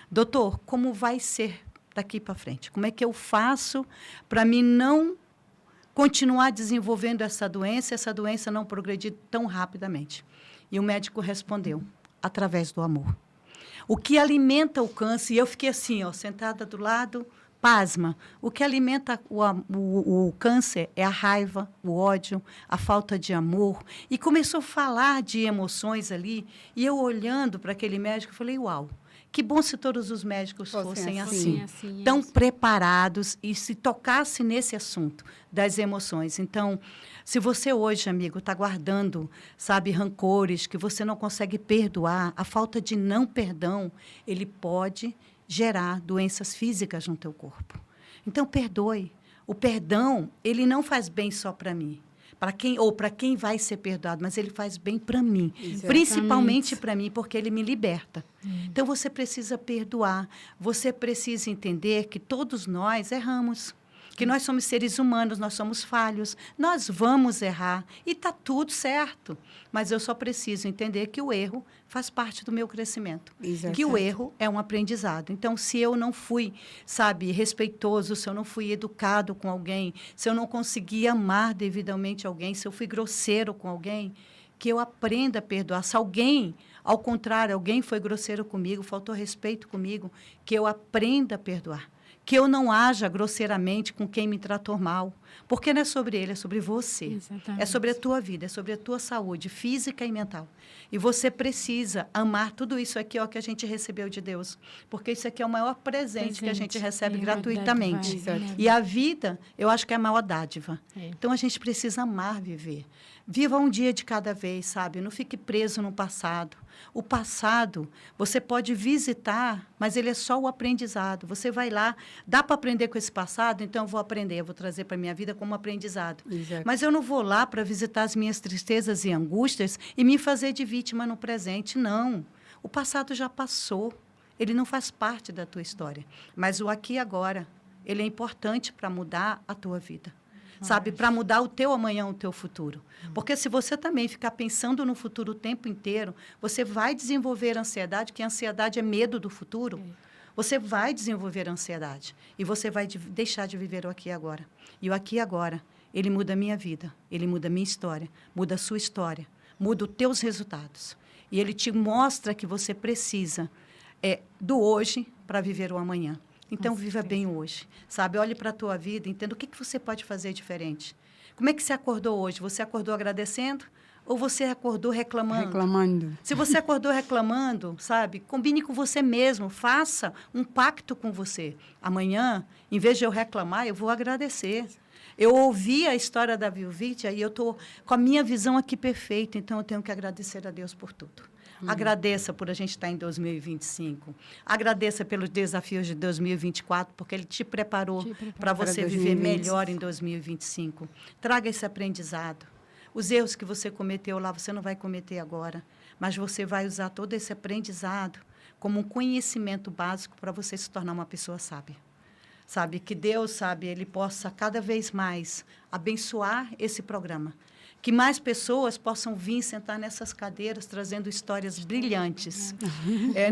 doutor, como vai ser daqui para frente? Como é que eu faço para mim não continuar desenvolvendo essa doença não progredir tão rapidamente? E o médico respondeu: através do amor. O que alimenta o câncer, e eu fiquei assim, ó, sentada do lado, pasma. O que alimenta o câncer é a raiva, o ódio, a falta de amor. E começou a falar de emoções ali. E eu olhando para aquele médico, falei, uau, que bom se todos os médicos fossem assim, tão preparados e se tocasse nesse assunto das emoções. Então, se você hoje, amigo, está guardando, sabe, rancores, que você não consegue perdoar, a falta de não perdão, ele pode gerar doenças físicas no teu corpo. Então, perdoe. O perdão, ele não faz bem só para mim, para quem vai ser perdoado, mas ele faz bem para mim, principalmente para mim, porque ele me liberta. Então, você precisa perdoar, você precisa entender que todos nós erramos, que nós somos seres humanos, nós somos falhos, nós vamos errar e está tudo certo. Mas eu só preciso entender que o erro faz parte do meu crescimento, que o erro é um aprendizado. Então, se eu não fui, sabe, respeitoso, se eu não fui educado com alguém, se eu não consegui amar devidamente alguém, se eu fui grosseiro com alguém, que eu aprenda a perdoar. Se alguém, ao contrário, alguém foi grosseiro comigo, faltou respeito comigo, que eu aprenda a perdoar. Que eu não haja grosseiramente com quem me tratou mal. Porque não é sobre ele, é sobre você. Exatamente. É sobre a tua vida, é sobre a tua saúde física e mental. E você precisa amar tudo isso aqui, ó, que a gente recebeu de Deus. Porque isso aqui é o maior presente que a gente recebe gratuitamente. E a vida, eu acho que é a maior dádiva. Então, a gente precisa amar viver. Viva um dia de cada vez, sabe? Não fique preso no passado. O passado, você pode visitar, mas ele é só o aprendizado. Você vai lá, dá para aprender com esse passado, então eu vou aprender, eu vou trazer para a minha vida como aprendizado. Exato. Mas eu não vou lá para visitar as minhas tristezas e angústias e me fazer de vítima no presente, não. O passado já passou, ele não faz parte da tua história. Mas o aqui e agora, ele é importante para mudar a tua vida. Sabe, para mudar o teu amanhã, o teu futuro. Porque se você também ficar pensando no futuro o tempo inteiro, você vai desenvolver ansiedade, que a ansiedade é medo do futuro. Você vai desenvolver ansiedade e você vai deixar de viver o aqui e agora. E o aqui e agora, ele muda a minha vida, ele muda a minha história, muda a sua história, muda os teus resultados. E ele te mostra que você precisa do hoje para viver o amanhã. Então, viva bem hoje, sabe? Olhe para a tua vida, entenda o que você pode fazer diferente. Como é que você acordou hoje? Você acordou agradecendo ou você acordou reclamando? Reclamando. Se você acordou reclamando, sabe? Combine com você mesmo, faça um pacto com você. Amanhã, em vez de eu reclamar, eu vou agradecer. Eu ouvi a história da Vilvítia e eu estou com a minha visão aqui perfeita, então eu tenho que agradecer a Deus por tudo. Agradeça por a gente estar em 2025. Agradeça pelos desafios de 2024, porque ele te preparou para você viver melhor em 2025. Traga esse aprendizado. Os erros que você cometeu lá, você não vai cometer agora, mas você vai usar todo esse aprendizado como um conhecimento básico para você se tornar uma pessoa sábia. Sabe, que Deus, sabe, ele possa cada vez mais abençoar esse programa. Que mais pessoas possam vir sentar nessas cadeiras trazendo histórias brilhantes.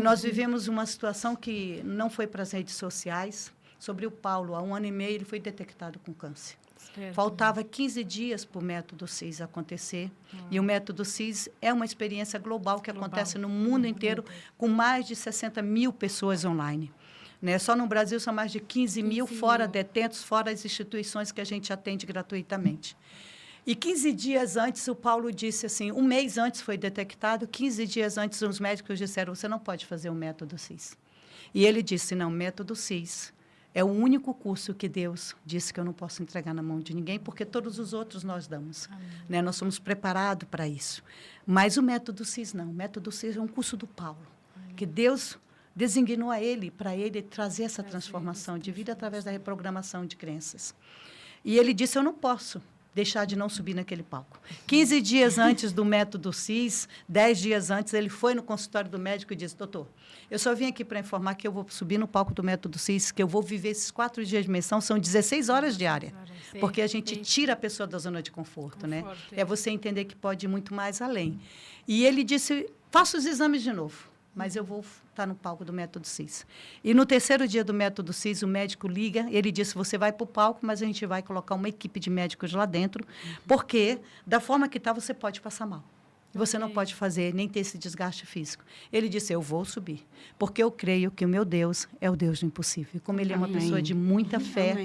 Nós vivemos uma situação que não foi para as redes sociais, sobre o Paulo. Há 1 ano e meio ele foi detectado com câncer. Certo. Faltava 15 dias para o método CIS acontecer. E o método CIS é uma experiência global que acontece no mundo inteiro, com mais de 60 mil pessoas online. Só no Brasil são mais de 15 mil, fora detentos, fora as instituições que a gente atende gratuitamente. E 15 dias antes, o Paulo disse assim, um mês antes foi detectado, 15 dias antes os médicos disseram, você não pode fazer o método CIS. E ele disse, não, o método CIS é o único curso que Deus disse que eu não posso entregar na mão de ninguém, porque todos os outros nós damos. Nós somos preparados para isso. Mas o método CIS não, o método CIS é um curso do Paulo, que Deus designou a ele, para ele trazer essa transformação de vida através da reprogramação de crenças. E ele disse, eu não posso deixar de não subir naquele palco. 15 dias antes do método CIS, 10 dias antes, ele foi no consultório do médico e disse, doutor, eu só vim aqui para informar que eu vou subir no palco do método CIS, que eu vou viver esses 4 dias de imersão, são 16 horas diárias, porque a gente tira a pessoa da zona de conforto, né? É você entender que pode ir muito mais além. E ele disse, faça os exames de novo, mas eu vou estar no palco do método CIS. E no 3º dia do método CIS, o médico liga, ele disse, você vai para o palco, mas a gente vai colocar uma equipe de médicos lá dentro, porque da forma que está, você pode passar mal. Você não pode fazer, nem ter esse desgaste físico. Ele disse, eu vou subir, porque eu creio que o meu Deus é o Deus do impossível. E como ele é uma pessoa de muita fé,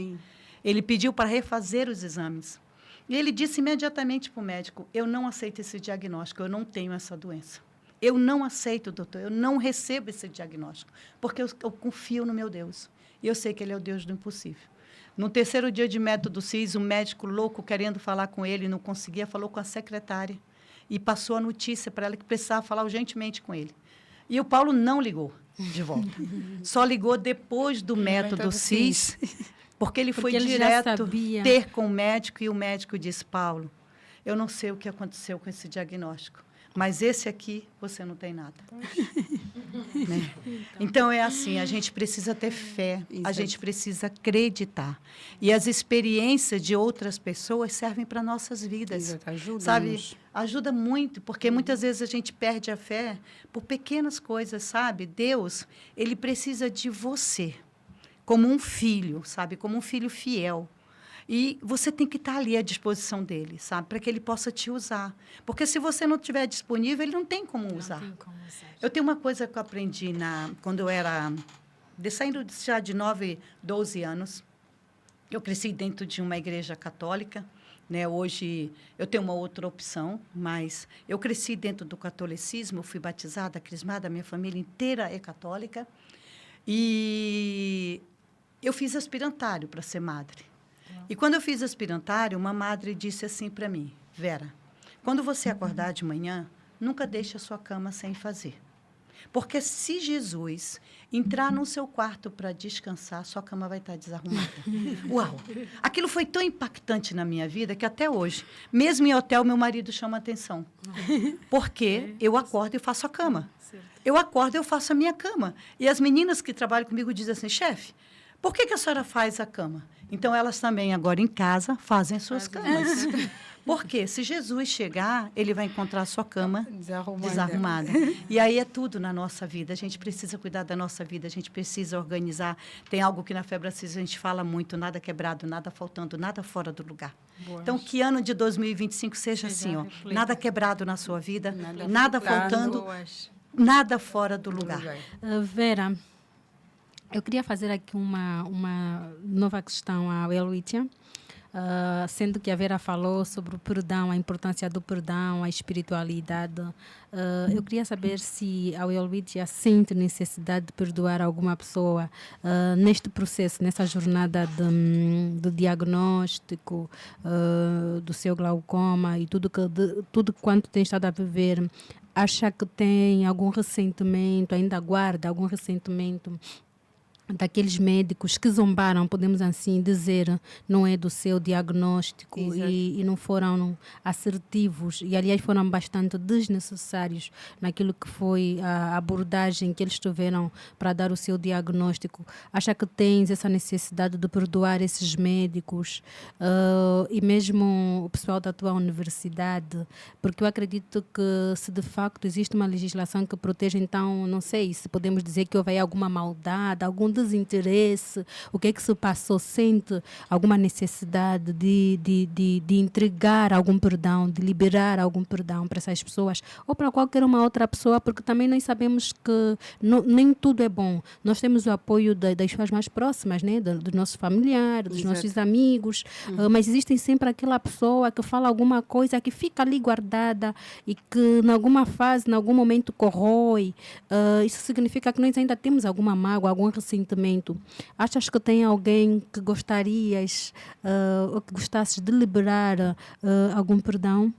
ele pediu para refazer os exames. E ele disse imediatamente para o médico, eu não aceito esse diagnóstico, eu não tenho essa doença. Eu não aceito, doutor, eu não recebo esse diagnóstico, porque eu confio no meu Deus. E eu sei que ele é o Deus do impossível. No 3º dia de método CIS, o médico louco, querendo falar com ele, não conseguia, falou com a secretária e passou a notícia para ela que precisava falar urgentemente com ele. E o Paulo não ligou de volta. Só ligou depois do método CIS, porque ele foi direto ter com o médico, e o médico disse, Paulo, eu não sei o que aconteceu com esse diagnóstico, mas esse aqui, você não tem nada. Né? Então, é assim, a gente precisa ter fé, a gente precisa acreditar. E as experiências de outras pessoas servem para nossas vidas. Sabe? Ajuda muito, porque muitas vezes a gente perde a fé por pequenas coisas, sabe? Deus, ele precisa de você, como um filho, sabe? Como um filho fiel. E você tem que estar ali à disposição dele, sabe? Para que ele possa te usar. Porque se você não estiver disponível, ele não tem como usar. Não tem como usar. Eu tenho uma coisa que eu aprendi quando eu era... saindo já de 9, 12 anos. Eu cresci dentro de uma igreja católica. Né? Hoje, eu tenho uma outra opção, mas eu cresci dentro do catolicismo. Eu fui batizada, crismada, minha família inteira é católica. E eu fiz aspirantário para ser madre. E quando eu fiz aspirantário, uma madre disse assim para mim, Vera, quando você acordar de manhã, nunca deixe a sua cama sem fazer. Porque se Jesus entrar no seu quarto para descansar, sua cama vai estar desarrumada. Uau! Aquilo foi tão impactante na minha vida que até hoje, mesmo em hotel, meu marido chama atenção. Porque eu acordo e faço a cama. Eu acordo e eu faço a minha cama. E as meninas que trabalham comigo dizem assim, chefe, por que a senhora faz a cama? Então, elas também, agora em casa, fazem as suas camas. Porque se Jesus chegar, ele vai encontrar a sua cama desarrumada. E aí é tudo na nossa vida. A gente precisa cuidar da nossa vida, a gente precisa organizar. Tem algo que na Febre Assis a gente fala muito, nada quebrado, nada faltando, nada fora do lugar. Boa. Então, que ano de 2025 seja assim, ó, nada quebrado na sua vida, nada faltando, nada fora do lugar. Vera, eu queria fazer aqui uma nova questão à Heloísa, sendo que a Vera falou sobre o perdão, a importância do perdão, a espiritualidade. Eu queria saber se a Heloísa sente necessidade de perdoar alguma pessoa neste processo, nessa jornada do diagnóstico do seu glaucoma e tudo quanto tem estado a viver. Acha que tem algum ressentimento, ainda guarda algum ressentimento daqueles médicos que zombaram, podemos assim dizer, não é, do seu diagnóstico e não foram assertivos e, aliás, foram bastante desnecessários naquilo que foi a abordagem que eles tiveram para dar o seu diagnóstico. Acha que tens essa necessidade de perdoar esses médicos e mesmo o pessoal da tua universidade? Porque eu acredito que se de facto existe uma legislação que protege, então, não sei se podemos dizer que houve aí alguma maldade, algum desinteresse, o que é que se passou? Sente alguma necessidade de entregar algum perdão, de liberar algum perdão para essas pessoas ou para qualquer uma outra pessoa, porque também nós sabemos que nem tudo é bom. Nós temos o apoio das pessoas mais próximas, né? Dos nossos familiares, dos nossos amigos, mas existem sempre aquela pessoa que fala alguma coisa que fica ali guardada e que em alguma fase, em algum momento corrói. Isso significa que nós ainda temos alguma mágoa, algum ressentimento. Achas que tem alguém que gostarias ou que gostasses de liberar algum perdão?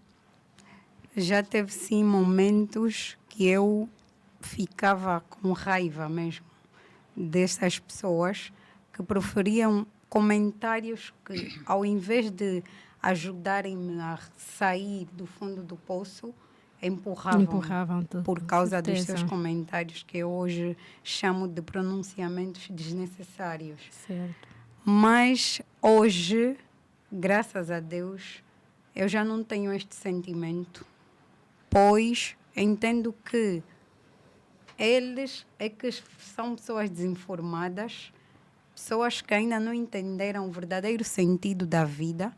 Já teve sim momentos que eu ficava com raiva mesmo dessas pessoas que preferiam comentários que, ao invés de ajudarem-me a sair do fundo do poço, empurravam-te, por causa dos seus comentários, que eu hoje chamo de pronunciamentos desnecessários. Certo. Mas hoje, graças a Deus, eu já não tenho este sentimento, pois entendo que eles é que são pessoas desinformadas, pessoas que ainda não entenderam o verdadeiro sentido da vida,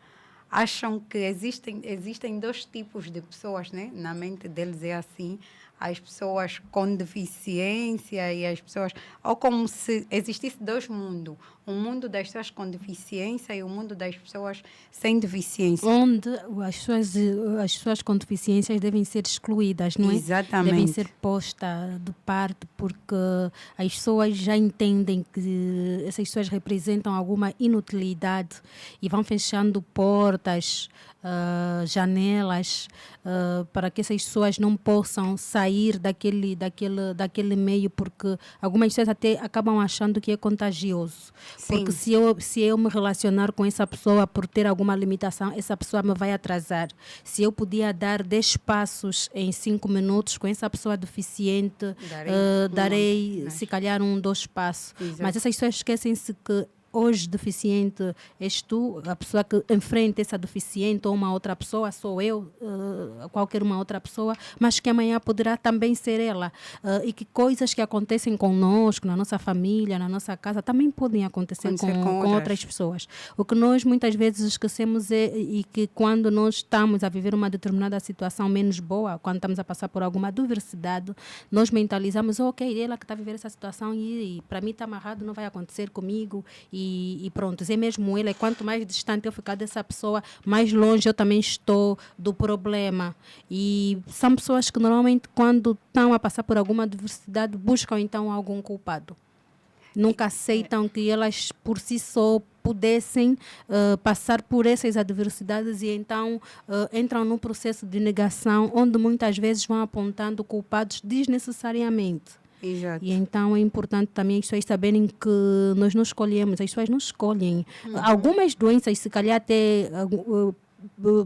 acham que existem dois tipos de pessoas, né? Na mente deles é assim, as pessoas com deficiência e as pessoas... Ou como se existisse dois mundos. O mundo das pessoas com deficiência e o mundo das pessoas sem deficiência. Onde as pessoas com deficiências devem ser excluídas, não é? Exatamente. Devem ser postas de parte, porque as pessoas já entendem que essas pessoas representam alguma inutilidade e vão fechando portas, janelas, para que essas pessoas não possam sair daquele meio, porque algumas pessoas até acabam achando que é contagioso. Sim. Porque se eu me relacionar com essa pessoa por ter alguma limitação, essa pessoa me vai atrasar. Se eu podia dar 10 passos em 5 minutos com essa pessoa deficiente, darei se calhar 2 passos. Exato. Mas essas pessoas esquecem-se que hoje deficiente és tu, a pessoa que enfrenta essa deficiente, ou uma outra pessoa, sou eu, qualquer uma outra pessoa, mas que amanhã poderá também ser ela. E que coisas que acontecem conosco, na nossa família, na nossa casa, também podem acontecer com outras pessoas. O que nós muitas vezes esquecemos e que quando nós estamos a viver uma determinada situação menos boa, quando estamos a passar por alguma adversidade, nós mentalizamos, ok, ela que está a viver essa situação e para mim está amarrado, não vai acontecer comigo, e pronto, é mesmo ele. Quanto mais distante eu ficar dessa pessoa, mais longe eu também estou do problema. E são pessoas que normalmente, quando estão a passar por alguma adversidade, buscam então algum culpado. Nunca aceitam que elas por si só pudessem passar por essas adversidades e então entram num processo de negação onde muitas vezes vão apontando culpados desnecessariamente. Exato. E então é importante também as pessoas saberem que nós não escolhemos, as pessoas não escolhem. Algumas doenças, se calhar até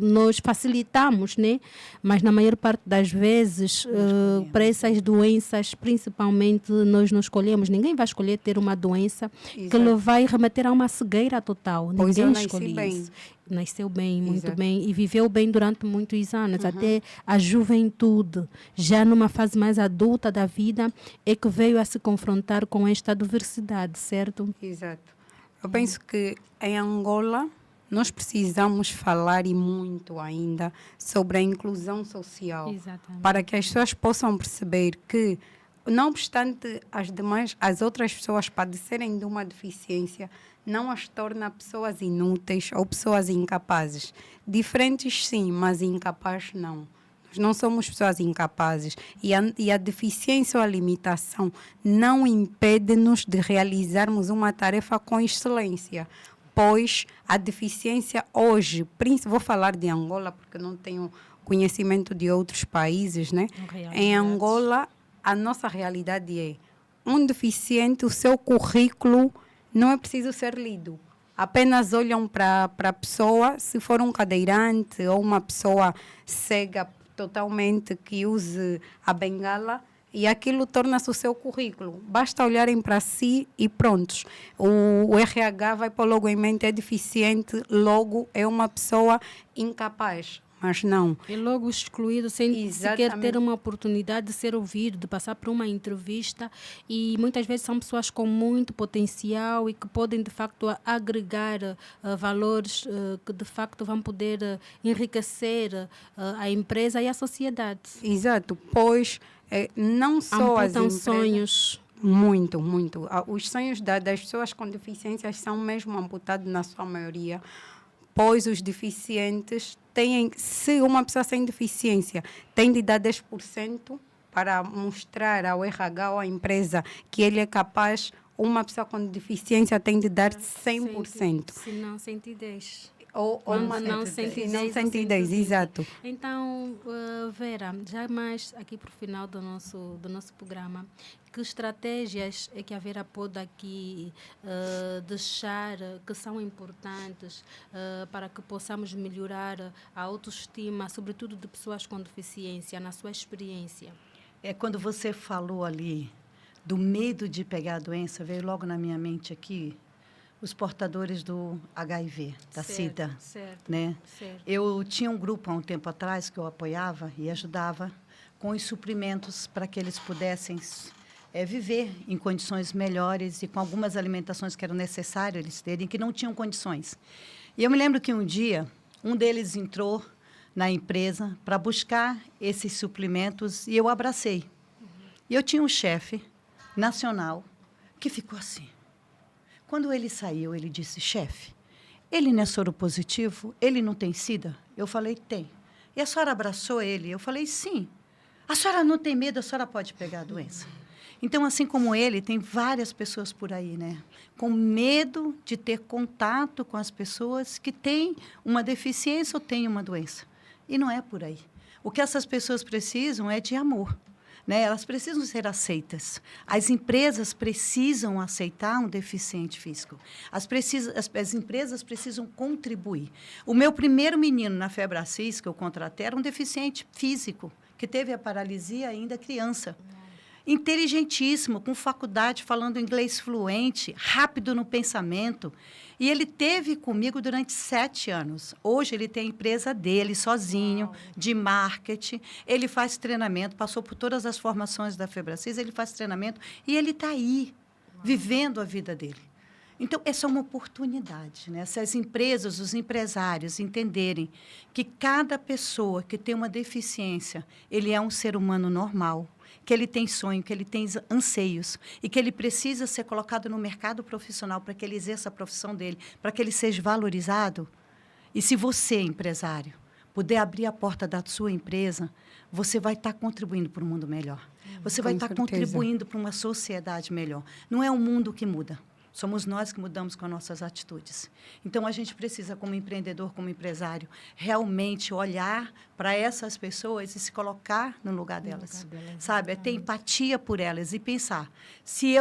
nós facilitamos, né? Mas na maior parte das vezes, para essas doenças, principalmente, nós não escolhemos. Ninguém vai escolher ter uma doença que lhe vai remeter a uma cegueira total. Pois ninguém escolhe isso. Nasceu bem, muito Exato. bem, e viveu bem durante muitos anos, até a juventude, já numa fase mais adulta da vida, é que veio a se confrontar com esta adversidade, certo? Exato. Eu penso que em Angola nós precisamos falar e muito ainda sobre a inclusão social. Exatamente. Para que as pessoas possam perceber que, não obstante as outras pessoas padecerem de uma deficiência, não as torna pessoas inúteis ou pessoas incapazes. Diferentes sim, mas incapazes não. Nós não somos pessoas incapazes. E a deficiência ou a limitação não impede-nos de realizarmos uma tarefa com excelência. Pois a deficiência hoje, vou falar de Angola porque não tenho conhecimento de outros países, né? Em Angola, a nossa realidade é um deficiente, o seu currículo não é preciso ser lido. Apenas olham para a pessoa, se for um cadeirante ou uma pessoa cega totalmente que use a bengala, e aquilo torna-se o seu currículo. Basta olharem para si e prontos. O RH vai pôr logo em mente, é deficiente, logo é uma pessoa incapaz. Mas não. É logo excluído, sem sequer ter uma oportunidade de ser ouvido, de passar por uma entrevista. E muitas vezes são pessoas com muito potencial e que podem, de facto, agregar valores que, de facto, vão poder enriquecer a empresa e a sociedade. Exato, pois não só as empresas... sonhos. Muito, muito. Os sonhos das pessoas com deficiências são mesmo amputados na sua maioria, pois os deficientes têm, se uma pessoa sem deficiência tem de dar 10% para mostrar ao RH ou à empresa que ele é capaz, uma pessoa com deficiência tem de dar 100%. Se não, 110%. Ou Quando não sente não 10, sente sente 10, 20. exato. Então, Vera, já mais aqui para o final do nosso programa, que estratégias é que a Vera pode aqui deixar que são importantes para que possamos melhorar a autoestima, sobretudo de pessoas com deficiência, na sua experiência? É quando você falou ali do medo de pegar a doença, veio logo na minha mente aqui os portadores do HIV, da SIDA. Certo, Né? certo. Eu tinha um grupo há um tempo atrás que eu apoiava e ajudava com os suprimentos para que eles pudessem viver em condições melhores e com algumas alimentações que eram necessárias eles terem, que não tinham condições. E eu me lembro que um dia, um deles entrou na empresa para buscar esses suprimentos e eu abracei. E eu tinha um chefe nacional que ficou assim. Quando ele saiu, ele disse, chefe, ele não é soropositivo? Ele não tem SIDA? Eu falei, tem. E a senhora abraçou ele? Eu falei, sim. A senhora não tem medo, a senhora pode pegar a doença. Então, assim como ele, tem várias pessoas por aí, né? Com medo de ter contato com as pessoas que têm uma deficiência ou têm uma doença. E não é por aí. O que essas pessoas precisam é de amor. Né? Elas precisam ser aceitas. As empresas precisam aceitar um deficiente físico. As empresas precisam contribuir. O meu primeiro menino na Febracis, que eu contratei, era um deficiente físico, que teve a paralisia ainda criança. Inteligentíssimo, com faculdade, falando inglês fluente, rápido no pensamento. E ele teve comigo durante 7 anos. Hoje ele tem a empresa dele, sozinho, de marketing. Ele faz treinamento, passou por todas as formações da Febracis, ele faz treinamento e ele está aí, vivendo a vida dele. Então, essa é uma oportunidade, né? Se as empresas, os empresários entenderem que cada pessoa que tem uma deficiência, ele é um ser humano normal, que ele tem sonho, que ele tem anseios e que ele precisa ser colocado no mercado profissional para que ele exerça a profissão dele, para que ele seja valorizado. E se você, empresário, puder abrir a porta da sua empresa, você vai estar contribuindo para um mundo melhor. Você vai estar contribuindo para uma sociedade melhor. Não é o mundo que muda. Somos nós que mudamos com as nossas atitudes. Então, a gente precisa, como empreendedor, como empresário, realmente olhar para essas pessoas e se colocar no lugar delas. Sabe? É ter empatia por elas e pensar, se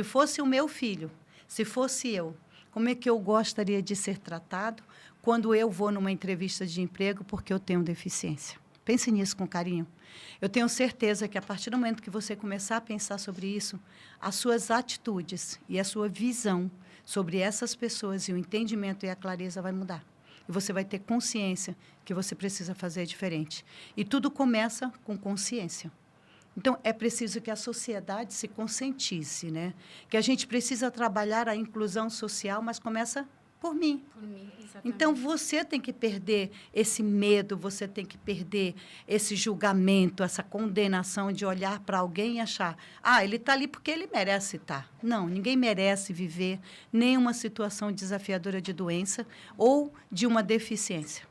fosse o meu filho, se fosse eu, como é que eu gostaria de ser tratado quando eu vou numa entrevista de emprego porque eu tenho deficiência? Pense nisso com carinho. Eu tenho certeza que, a partir do momento que você começar a pensar sobre isso, as suas atitudes e a sua visão sobre essas pessoas e o entendimento e a clareza vai mudar. E você vai ter consciência que você precisa fazer diferente. E tudo começa com consciência. Então, é preciso que a sociedade se conscientize, né? Que a gente precisa trabalhar a inclusão social, mas começa por mim. Por mim, exatamente. Então, você tem que perder esse medo, você tem que perder esse julgamento, essa condenação de olhar para alguém e achar, ele está ali porque ele merece estar. Não, ninguém merece viver nenhuma situação desafiadora de doença ou de uma deficiência.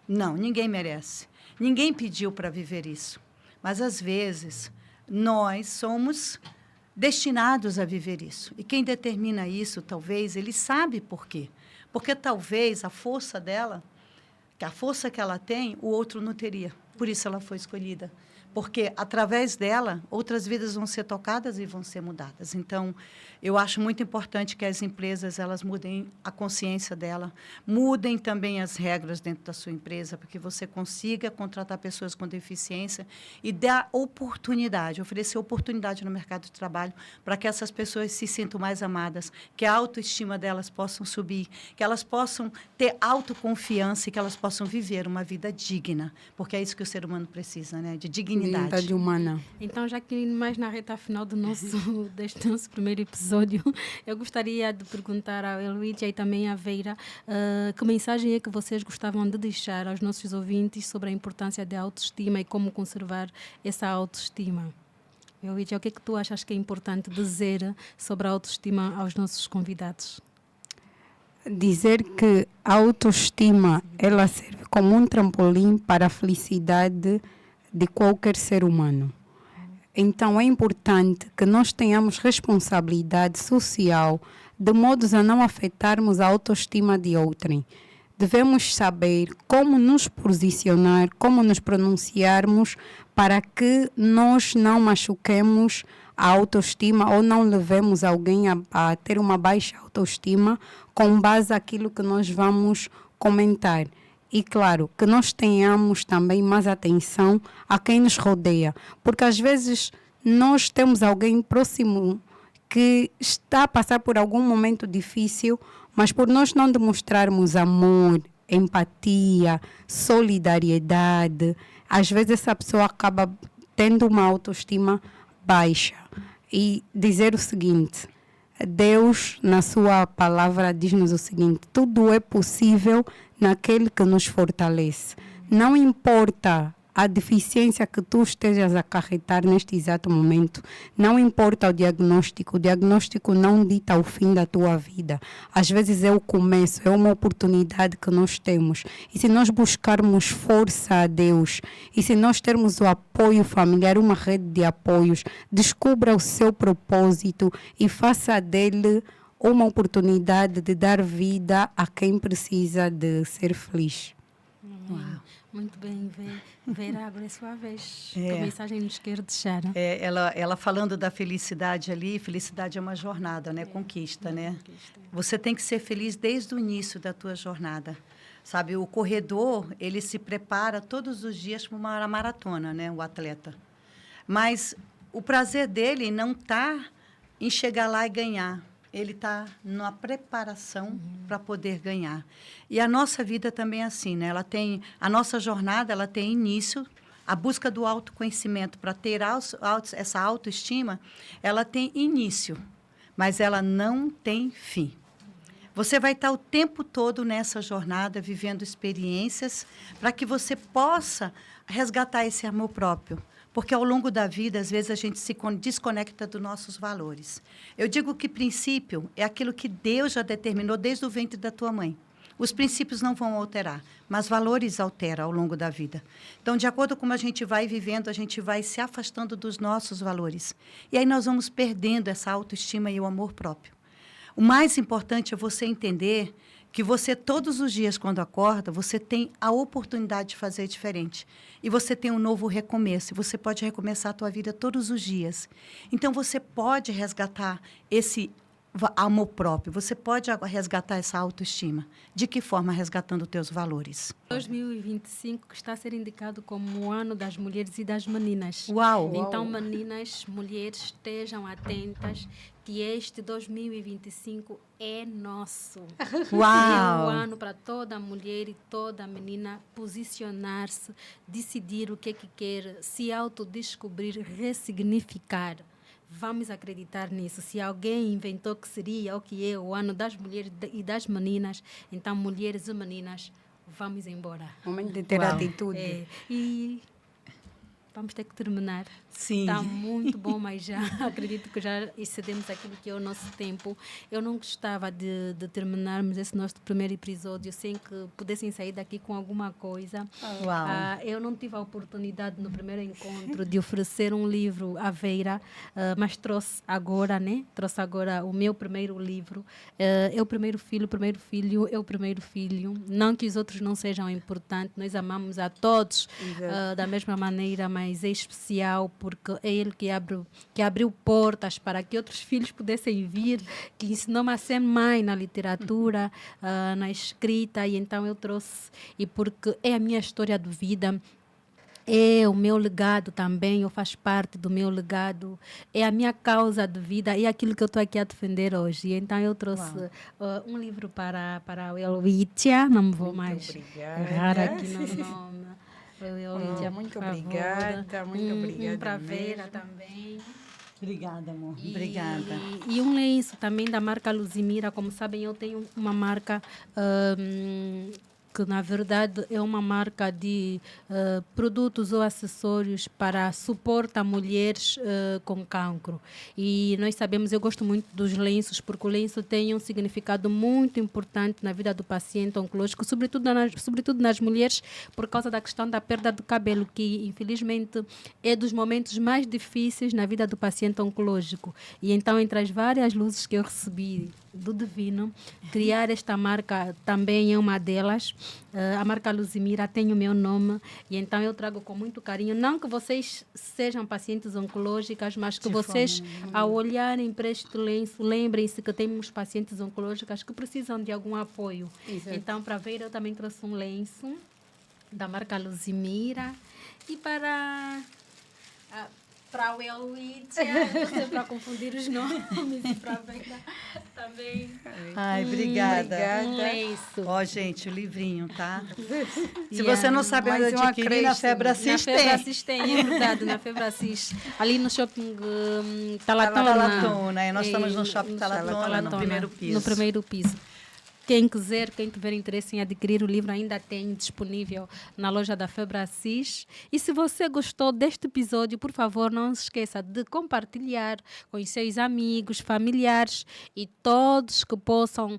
Não, ninguém merece. Ninguém pediu para viver isso. Mas, às vezes, nós somos destinados a viver isso. E quem determina isso, talvez, ele sabe por quê. Porque talvez a força dela, que a força que ela tem, o outro não teria. Por isso ela foi escolhida. Porque, através dela, outras vidas vão ser tocadas e vão ser mudadas. Então, eu acho muito importante que as empresas elas mudem a consciência dela, mudem também as regras dentro da sua empresa, para que você consiga contratar pessoas com deficiência e dar oportunidade, oferecer oportunidade no mercado de trabalho para que essas pessoas se sintam mais amadas, que a autoestima delas possam subir, que elas possam ter autoconfiança e que elas possam viver uma vida digna, porque é isso que o ser humano precisa, né? De dignidade humana. Então, já que mais na reta final deste nosso primeiro episódio, eu gostaria de perguntar ao Heloísa e também à Vera que mensagem é que vocês gostavam de deixar aos nossos ouvintes sobre a importância da autoestima e como conservar essa autoestima. Heloísa, o que é que tu achas que é importante dizer sobre a autoestima aos nossos convidados? Dizer que a autoestima ela serve como um trampolim para a felicidade de qualquer ser humano. Então, é importante que nós tenhamos responsabilidade social de modos a não afetarmos a autoestima de outrem. devemos saber como nos posicionar, como nos pronunciarmos para que nós não machuquemos a autoestima ou não levemos alguém a ter uma baixa autoestima com base naquilo que nós vamos comentar. E claro, que nós tenhamos também mais atenção a quem nos rodeia, porque às vezes nós temos alguém próximo que está a passar por algum momento difícil, mas por nós não demonstrarmos amor, empatia, solidariedade, às vezes essa pessoa acaba tendo uma autoestima baixa. E dizer o seguinte, Deus, na sua palavra, diz-nos o seguinte: tudo é possível naquele que nos fortalece. Não importa a deficiência que tu estejas a acarretar neste exato momento, não importa o diagnóstico não dita o fim da tua vida. Às vezes é o começo, é uma oportunidade que nós temos. E se nós buscarmos força a Deus, e se nós termos o apoio familiar, uma rede de apoios, descubra o seu propósito e faça dele uma oportunidade de dar vida a quem precisa de ser feliz. Uau. Muito bem, Vera, agora é sua vez. Que mensagem nos quer deixar? Ela falando da felicidade ali, felicidade é uma jornada, né? Conquista, né? Conquista. Você tem que ser feliz desde o início da tua jornada. Sabe, o corredor, ele se prepara todos os dias para uma maratona, né? O atleta. Mas o prazer dele não está em chegar lá e ganhar. Ele está na preparação para poder ganhar. E a nossa vida também é assim, né? A nossa jornada, ela tem início, a busca do autoconhecimento para ter essa autoestima, ela tem início, mas ela não tem fim. Você vai estar o tempo todo nessa jornada, vivendo experiências, para que você possa resgatar esse amor próprio. Porque ao longo da vida, às vezes, a gente se desconecta dos nossos valores. Eu digo que princípio é aquilo que Deus já determinou desde o ventre da tua mãe. Os princípios não vão alterar, mas valores alteram ao longo da vida. Então, de acordo com como a gente vai vivendo, a gente vai se afastando dos nossos valores. E aí nós vamos perdendo essa autoestima e o amor próprio. O mais importante é você entender que você, todos os dias, quando acorda, você tem a oportunidade de fazer diferente. E você tem um novo recomeço. Você pode recomeçar a tua vida todos os dias. Então, você pode resgatar esse amor próprio. Você pode resgatar essa autoestima. De que forma? Resgatando os teus valores. 2025 está a ser indicado como o ano das mulheres e das meninas. Uau! Então, meninas, mulheres, estejam atentas que este 2025 é nosso. Uau! É um ano para toda mulher e toda menina posicionar-se, decidir o que é que quer, se autodescobrir, ressignificar. Vamos acreditar nisso. Se alguém inventou que seria ou que é o ano das mulheres e das meninas, então, mulheres e meninas, vamos embora. Momento de ter atitude. E vamos ter que terminar. Sim. Está muito bom, mas já acredito que já excedemos aquilo que é o nosso tempo. Eu não gostava de terminarmos esse nosso primeiro episódio sem que pudessem sair daqui com alguma coisa. Uau. Eu não tive a oportunidade no primeiro encontro de oferecer um livro à Vera, mas trouxe agora, né? Trouxe agora o meu primeiro livro. É o primeiro filho, é o primeiro filho. Não que os outros não sejam importantes, nós amamos a todos da mesma maneira, mas é especial porque é ele que abriu portas para que outros filhos pudessem vir, que ensinou-me a ser mãe na literatura, na escrita, e então eu trouxe, e porque é a minha história de vida, é o meu legado também, eu faço parte do meu legado, é a minha causa de vida, é aquilo que eu estou aqui a defender hoje. E então eu trouxe um livro para a Elvítia, não me vou muito mais errar aqui no nome. Muito obrigada, muito obrigada. Para a Vera também. Obrigada, amor. Obrigada. E um lenço também da marca Luzimira. Como sabem, eu tenho uma marca que, na verdade, é uma marca de produtos ou acessórios para suporte a mulheres com cancro. E nós sabemos, eu gosto muito dos lenços, porque o lenço tem um significado muito importante na vida do paciente oncológico, sobretudo nas mulheres, por causa da questão da perda do cabelo, que, infelizmente, é dos momentos mais difíceis na vida do paciente oncológico. E então, entre as várias luzes que eu recebi do divino. Criar esta marca também é uma delas. A marca Luzimira tem o meu nome e então eu trago com muito carinho. Não que vocês sejam pacientes oncológicas, mas que vocês, ao olharem para este lenço, lembrem-se que temos pacientes oncológicas que precisam de algum apoio. Exato. Então, para ver, eu também trouxe um lenço da marca Luzimira. E para o Elwitia, não sei para confundir os nomes, e para a Venda também. Ai, obrigada. Um lenço. Ó, gente, o livrinho, tá? Se Yeah. você não sabe Mais onde um adquirir, na acréscimo. Febre Na Assis Febre tem. Assis tem, é verdade, na Febre Assis. Ali no shopping Talatona. Talatona, nós estamos no shopping Talatona, no primeiro piso. No primeiro piso. Quem quiser, quem tiver interesse em adquirir o livro, ainda tem disponível na loja da Febre Assis. E se você gostou deste episódio, por favor, não se esqueça de compartilhar com os seus amigos, familiares e todos que possam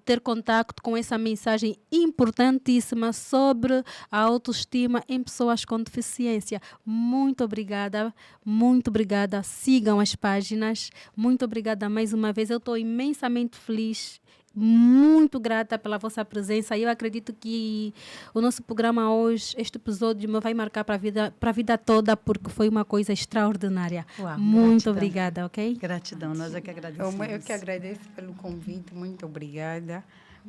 ter contato com essa mensagem importantíssima sobre a autoestima em pessoas com deficiência. Muito obrigada, muito obrigada. Sigam as páginas. Muito obrigada mais uma vez. Eu estou imensamente feliz, muito grata pela vossa presença. Eu acredito que o nosso programa hoje, este episódio, me vai marcar para a vida toda, porque foi uma coisa extraordinária. Uau, Muito gratidão. obrigada, ok? Gratidão, nós é que agradecemos. Eu que agradeço pelo convite, muito obrigada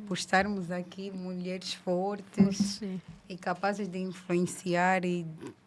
por estarmos aqui, mulheres fortes Sim. e capazes de influenciar e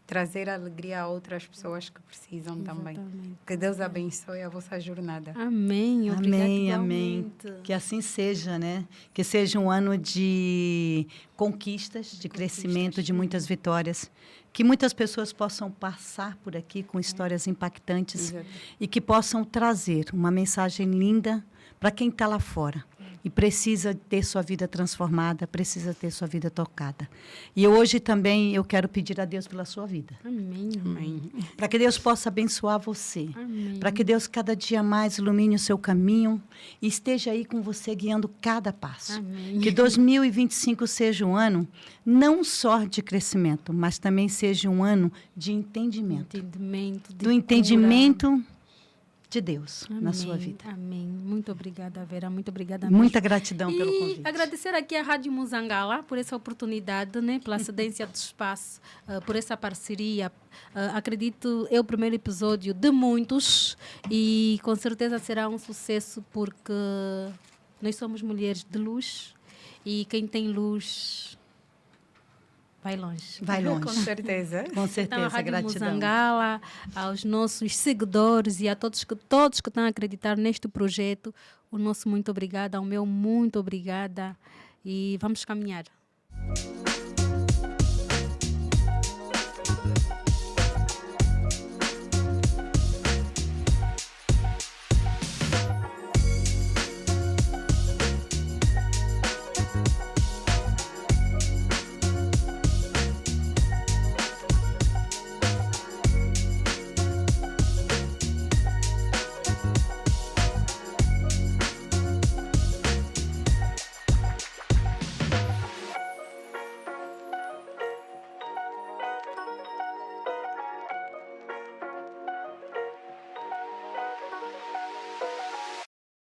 trazer alegria a outras pessoas que precisam também. Exatamente. Que Deus abençoe a vossa jornada. Amém. Obrigada Amém, amém. igualmente. Que assim seja, né? Que seja um ano de conquistas, de crescimento, de muitas vitórias. Que muitas pessoas possam passar por aqui com histórias impactantes Exato. e que possam trazer uma mensagem linda para quem está lá fora e precisa ter sua vida transformada, precisa ter sua vida tocada. E hoje também eu quero pedir a Deus pela sua vida. Amém. Amém. Para que Deus possa abençoar você. Amém. Para que Deus cada dia mais ilumine o seu caminho e esteja aí com você guiando cada passo. Amém. Que 2025 seja um ano não só de crescimento, mas também seja um ano de entendimento. Entendimento. de Do entendimento de Deus cura. na sua Amém, vida. Amém. Muito obrigada, Vera. Muito obrigada. Muita gratidão pelo E convite. agradecer aqui à Rádio Muzangala por essa oportunidade, né, pela cedência do espaço, por essa parceria. Acredito, é o primeiro episódio de muitos e com certeza será um sucesso porque nós somos mulheres de luz e quem tem luz vai longe. Vai Com longe. certeza. Com Então, a certeza, Rádio gratidão. Muzangala, aos nossos seguidores e a todos que estão a acreditar neste projeto, o nosso muito obrigada, o meu muito obrigada e vamos caminhar.